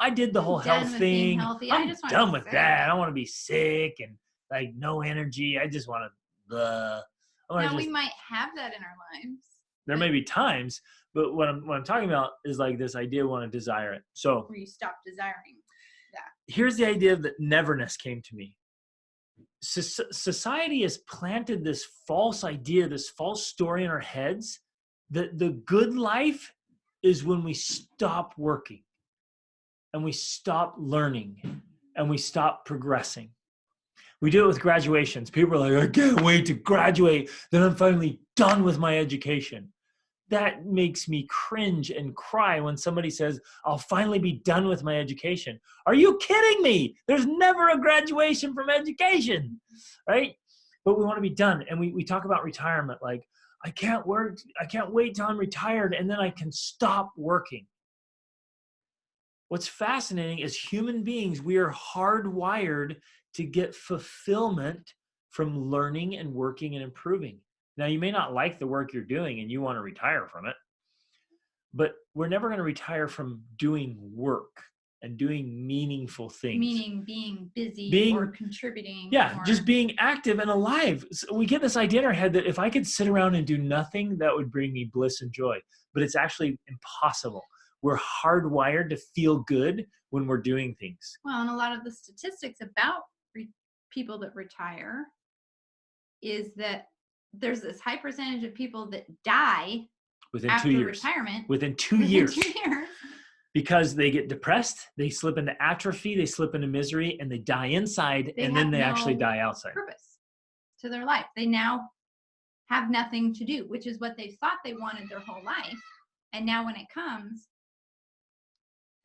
I did the whole health thing. I'm done with that. I want to be sick and like no energy. I just want to. Now we might have that in our lives. There may be times, but what I'm talking about is like this idea we want to desire it. So where you stop desiring that. Here's the idea that neverness came to me. Society has planted this false idea, this false story in our heads that the good life is when we stop working and we stop learning and we stop progressing. We do it with graduations. People are like, I can't wait to graduate. Then I'm finally done with my education. That makes me cringe and cry when somebody says, I'll finally be done with my education. Are you kidding me? There's never a graduation from education, right? But we want to be done. And we talk about retirement like, I can't wait till I'm retired and then I can stop working. What's fascinating is human beings, we are hardwired to get fulfillment from learning and working and improving. Now, you may not like the work you're doing and you want to retire from it, but we're never going to retire from doing work and doing meaningful things. Meaning being busy or contributing. Yeah, just being active and alive. So we get this idea in our head that if I could sit around and do nothing, that would bring me bliss and joy. But it's actually impossible. We're hardwired to feel good when we're doing things. Well, and a lot of the statistics about people that retire is that there's this high percentage of people that die within after 2 years. Retirement. Within 2 years. 2 years. Because they get depressed, they slip into atrophy, they slip into misery, and they die inside, and then they actually die outside. Purpose to their life. They now have nothing to do, which is what they thought they wanted their whole life. And now when it comes,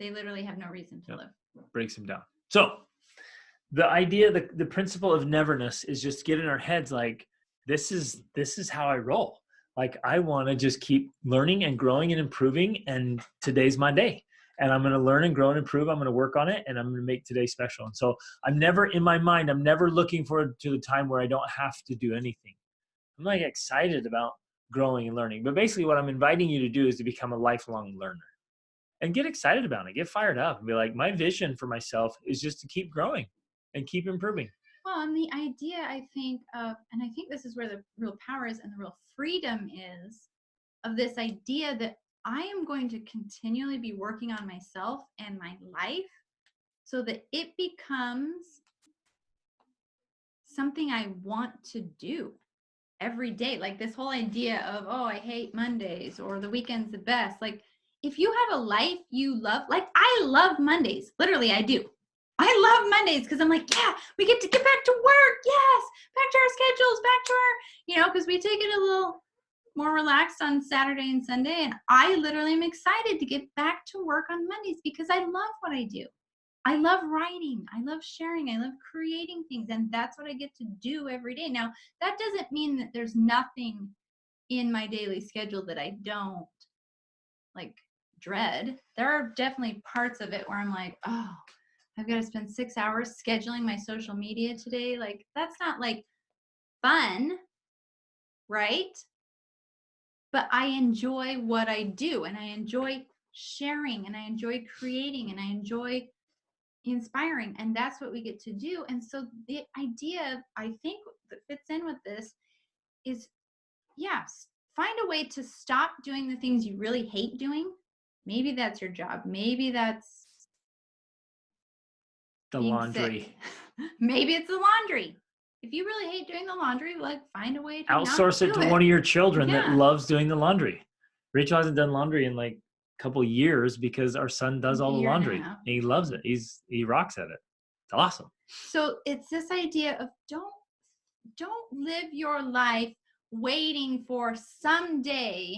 they literally have no reason to live. Breaks them down. So the idea, the principle of neverness is just get in our heads like, this is how I roll. Like I want to just keep learning and growing and improving, and today's my day. And I'm going to learn and grow and improve. I'm going to work on it, and I'm going to make today special. And so I'm never, in my mind, I'm never looking forward to the time where I don't have to do anything. I'm like excited about growing and learning. But basically what I'm inviting you to do is to become a lifelong learner. And get excited about it. Get fired up and be like, my vision for myself is just to keep growing and keep improving. Well, and the idea, I think, and I think this is where the real power is and the real freedom is, of this idea that I am going to continually be working on myself and my life so that it becomes something I want to do every day. Like this whole idea of, oh, I hate Mondays or the weekend's the best. Like if you have a life you love, like I love Mondays. Literally, I do. I love Mondays because I'm like, yeah, we get to get back to work. Yes, back to our schedules, back to our, because we take it a little more relaxed on Saturday and Sunday. And I literally am excited to get back to work on Mondays because I love what I do. I love writing. I love sharing. I love creating things. And that's what I get to do every day. Now, that doesn't mean that there's nothing in my daily schedule that I don't like dread. There are definitely parts of it where I'm like, oh, I've got to spend 6 hours scheduling my social media today. Like, that's not like fun, right? But I enjoy what I do, and I enjoy sharing, and I enjoy creating, and I enjoy inspiring, and that's what we get to do. And so the idea, I think, that fits in with this is, yes, find a way to stop doing the things you really hate doing. Maybe that's your job. Maybe that's the laundry. Maybe it's the laundry. If you really hate doing the laundry, like find a way to outsource it to one of your children that loves doing the laundry. Rachel hasn't done laundry in like a couple years because our son does all the laundry. And he loves it. He rocks at it. It's awesome. So it's this idea of don't live your life waiting for someday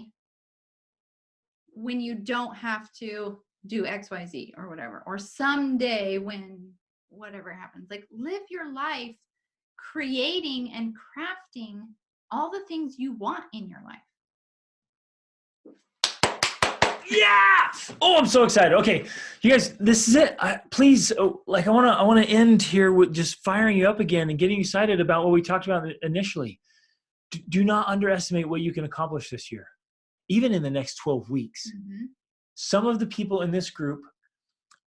when you don't have to do XYZ or whatever, or someday when whatever happens. Like, live your life creating and crafting all the things you want in your life. Yeah. Oh, I'm so excited. Okay, you guys, this is it. Please, I want to end here with just firing you up again and getting you excited about what we talked about initially. Do not underestimate what you can accomplish this year, even in the next 12 weeks. Mm-hmm. Some of the people in this group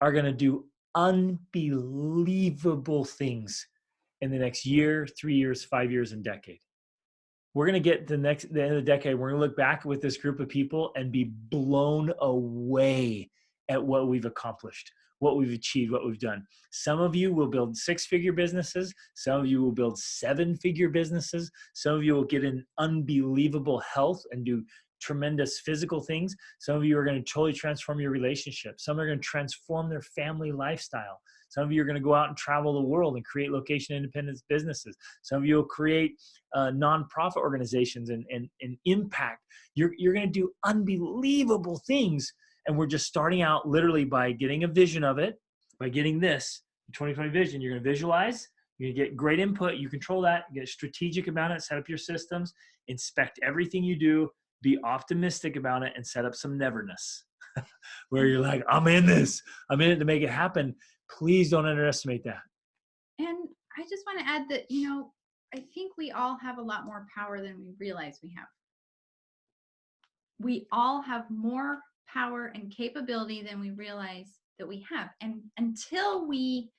are going to do unbelievable things in the next year, 3 years, 5 years, and decade. We're going to get the end of the decade. We're going to look back with this group of people and be blown away at what we've accomplished, what we've achieved, what we've done. Some of you will build 6-figure businesses. Some of you will build 7-figure businesses. Some of you will get in unbelievable health and do tremendous physical things. Some of you are going to totally transform your relationship. Some are going to transform their family lifestyle. Some of you are going to go out and travel the world and create location independent businesses. Some of you will create nonprofit organizations and impact. You're going to do unbelievable things. And we're just starting out literally by getting a vision of it, by getting this 2020 vision. You're going to visualize. You're going to get great input. You control that. Get strategic about it. Set up your systems. Inspect everything you do. Be optimistic about it and set up some Neverness where you're like, I'm in this. I'm in it to make it happen. Please don't underestimate that. And I just want to add that, I think we all have a lot more power than we realize we have. We all have more power and capability than we realize that we have. And until we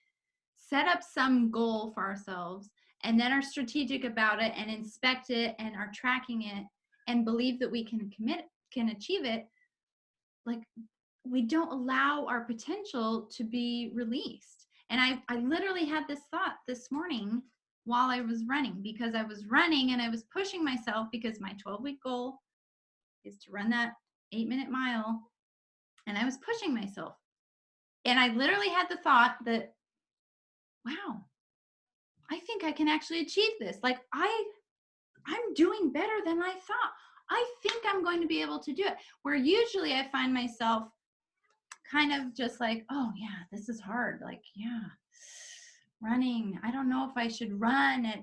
set up some goal for ourselves and then are strategic about it and inspect it and are tracking it and believe that we can achieve it, like, we don't allow our potential to be released. And I literally had this thought this morning while I was running, because I was running and I was pushing myself because my 12-week goal is to run that 8-minute mile. And I was pushing myself. And I literally had the thought that, wow, I think I can actually achieve this. Like, I'm doing better than I thought. I think I'm going to be able to do it. Where usually I find myself kind of just like, oh yeah, this is hard. Like, yeah, running. I don't know if I should run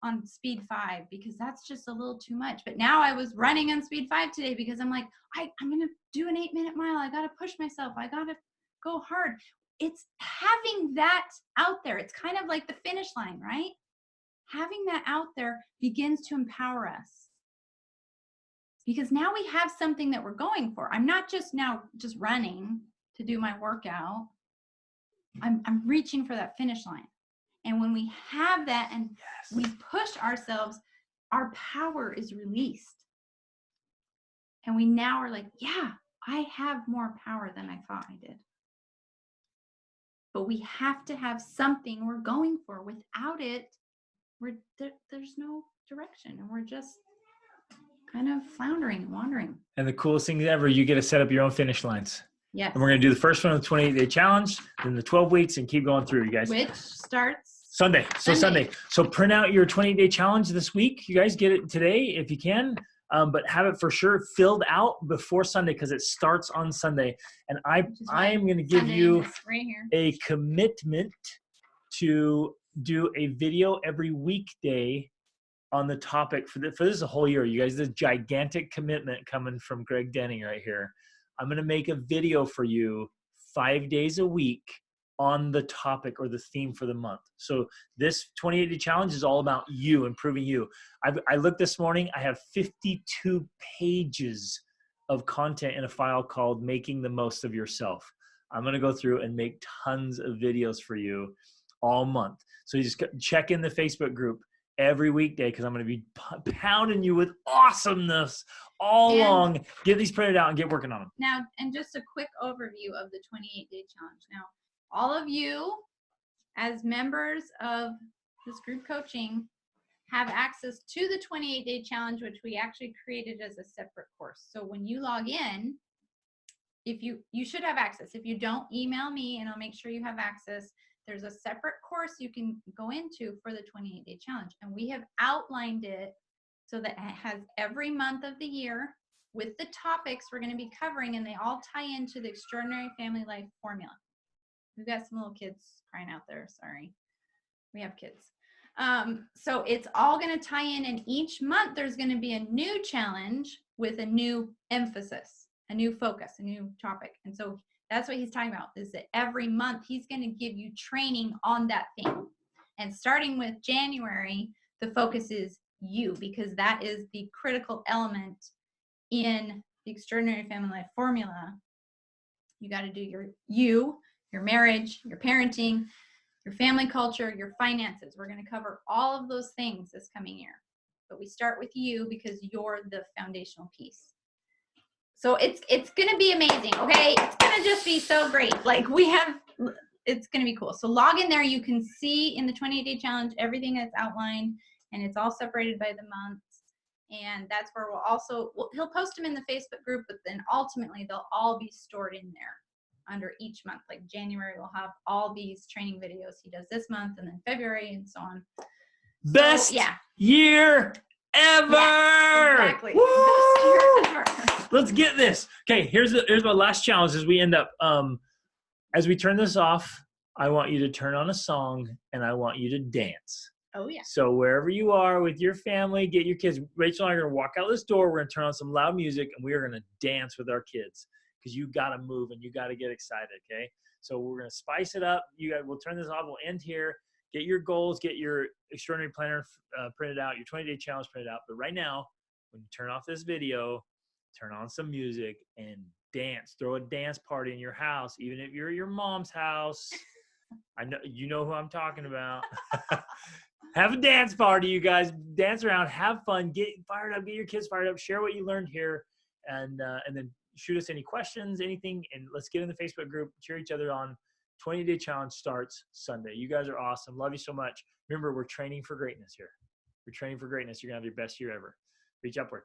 on speed 5 because that's just a little too much. But now I was running on speed 5 today because I'm like, I'm going to do an 8-minute mile. I got to push myself. I got to go hard. It's having that out there. It's kind of like the finish line, right? Having that out there begins to empower us. Because now we have something that we're going for. I'm not just running to do my workout. I'm reaching for that finish line. And when we have that and we push ourselves, our power is released. And we now are like, yeah, I have more power than I thought I did. But we have to have something we're going for. Without it, there's no direction. And we're just kind of floundering and wandering. And the coolest thing ever, you get to set up your own finish lines. Yes. And we're going to do the first one of the 28-day challenge, then the 12 weeks, and keep going through, you guys. Which starts Sunday. So Sunday. So print out your 28-day challenge this week. You guys get it today if you can, but have it for sure filled out before Sunday because it starts on Sunday. And I am going to give Sunday you right here. a commitment to do a video every weekday on the topic for this a whole year. You guys, this gigantic commitment coming from Greg Denning right here. I'm going to make a video for you 5 days a week on the topic or the theme for the month. So this 28-day challenge is all about you, improving you. I looked this morning, I have 52 pages of content in a file called Making the Most of Yourself. I'm going to go through and make tons of videos for you all month. So you just check in the Facebook group every weekday because I'm going to be pounding you with awesomeness all along. Get these printed out and get working on them. Now, and just a quick overview of the 28-day challenge. Now, all of you as members of this group coaching have access to the 28-day challenge, which we actually created as a separate course. So when you log in, if you should have access. If you don't, email me and I'll make sure you have access. There's a separate course you can go into for the 28-day challenge. And we have outlined it so that it has every month of the year with the topics we're going to be covering, and they all tie into the Extraordinary Family Life Formula. We've got some little kids crying out there. Sorry. We have kids. So it's all going to tie in, and each month there's going to be a new challenge with a new emphasis, a new focus, a new topic. And so that's what he's talking about, is that every month he's going to give you training on that theme. And starting with January, the focus is you, because that is the critical element in the Extraordinary Family Life Formula. You got to do your marriage, your parenting, your family culture, your finances. We're going to cover all of those things this coming year. But we start with you because you're the foundational piece. So it's going to be amazing, okay? It's going to just be so great. It's going to be cool. So log in there. You can see in the 28-day challenge everything that's outlined, and it's all separated by the months. And that's where he'll post them in the Facebook group, but then ultimately they'll all be stored in there under each month. Like January, we'll have all these training videos he does this month, and then February, and so on. Best year ever. Yeah, exactly. Woo! Best year ever. Let's get this. Okay, here's my last challenge as we end up. As we turn this off, I want you to turn on a song, and I want you to dance. Oh, yeah. So wherever you are with your family, get your kids. Rachel and I are going to walk out this door. We're going to turn on some loud music, and we are going to dance with our kids, because you got to move and you got to get excited, okay? So we're going to spice it up. We'll turn this off. We'll end here. Get your goals. Get your extraordinary planner printed out, your 20-day challenge printed out. But right now, when you turn off this video, turn on some music and dance. Throw a dance party in your house, even if you're at your mom's house. I know you know who I'm talking about. Have a dance party, you guys. Dance around, have fun, get fired up, get your kids fired up, share what you learned here, and then shoot us any questions, anything, and let's get in the Facebook group, cheer each other on. 20-day challenge starts Sunday. You guys are awesome. Love you so much. Remember, we're training for greatness here. We're training for greatness. You're going to have your best year ever. Reach upward.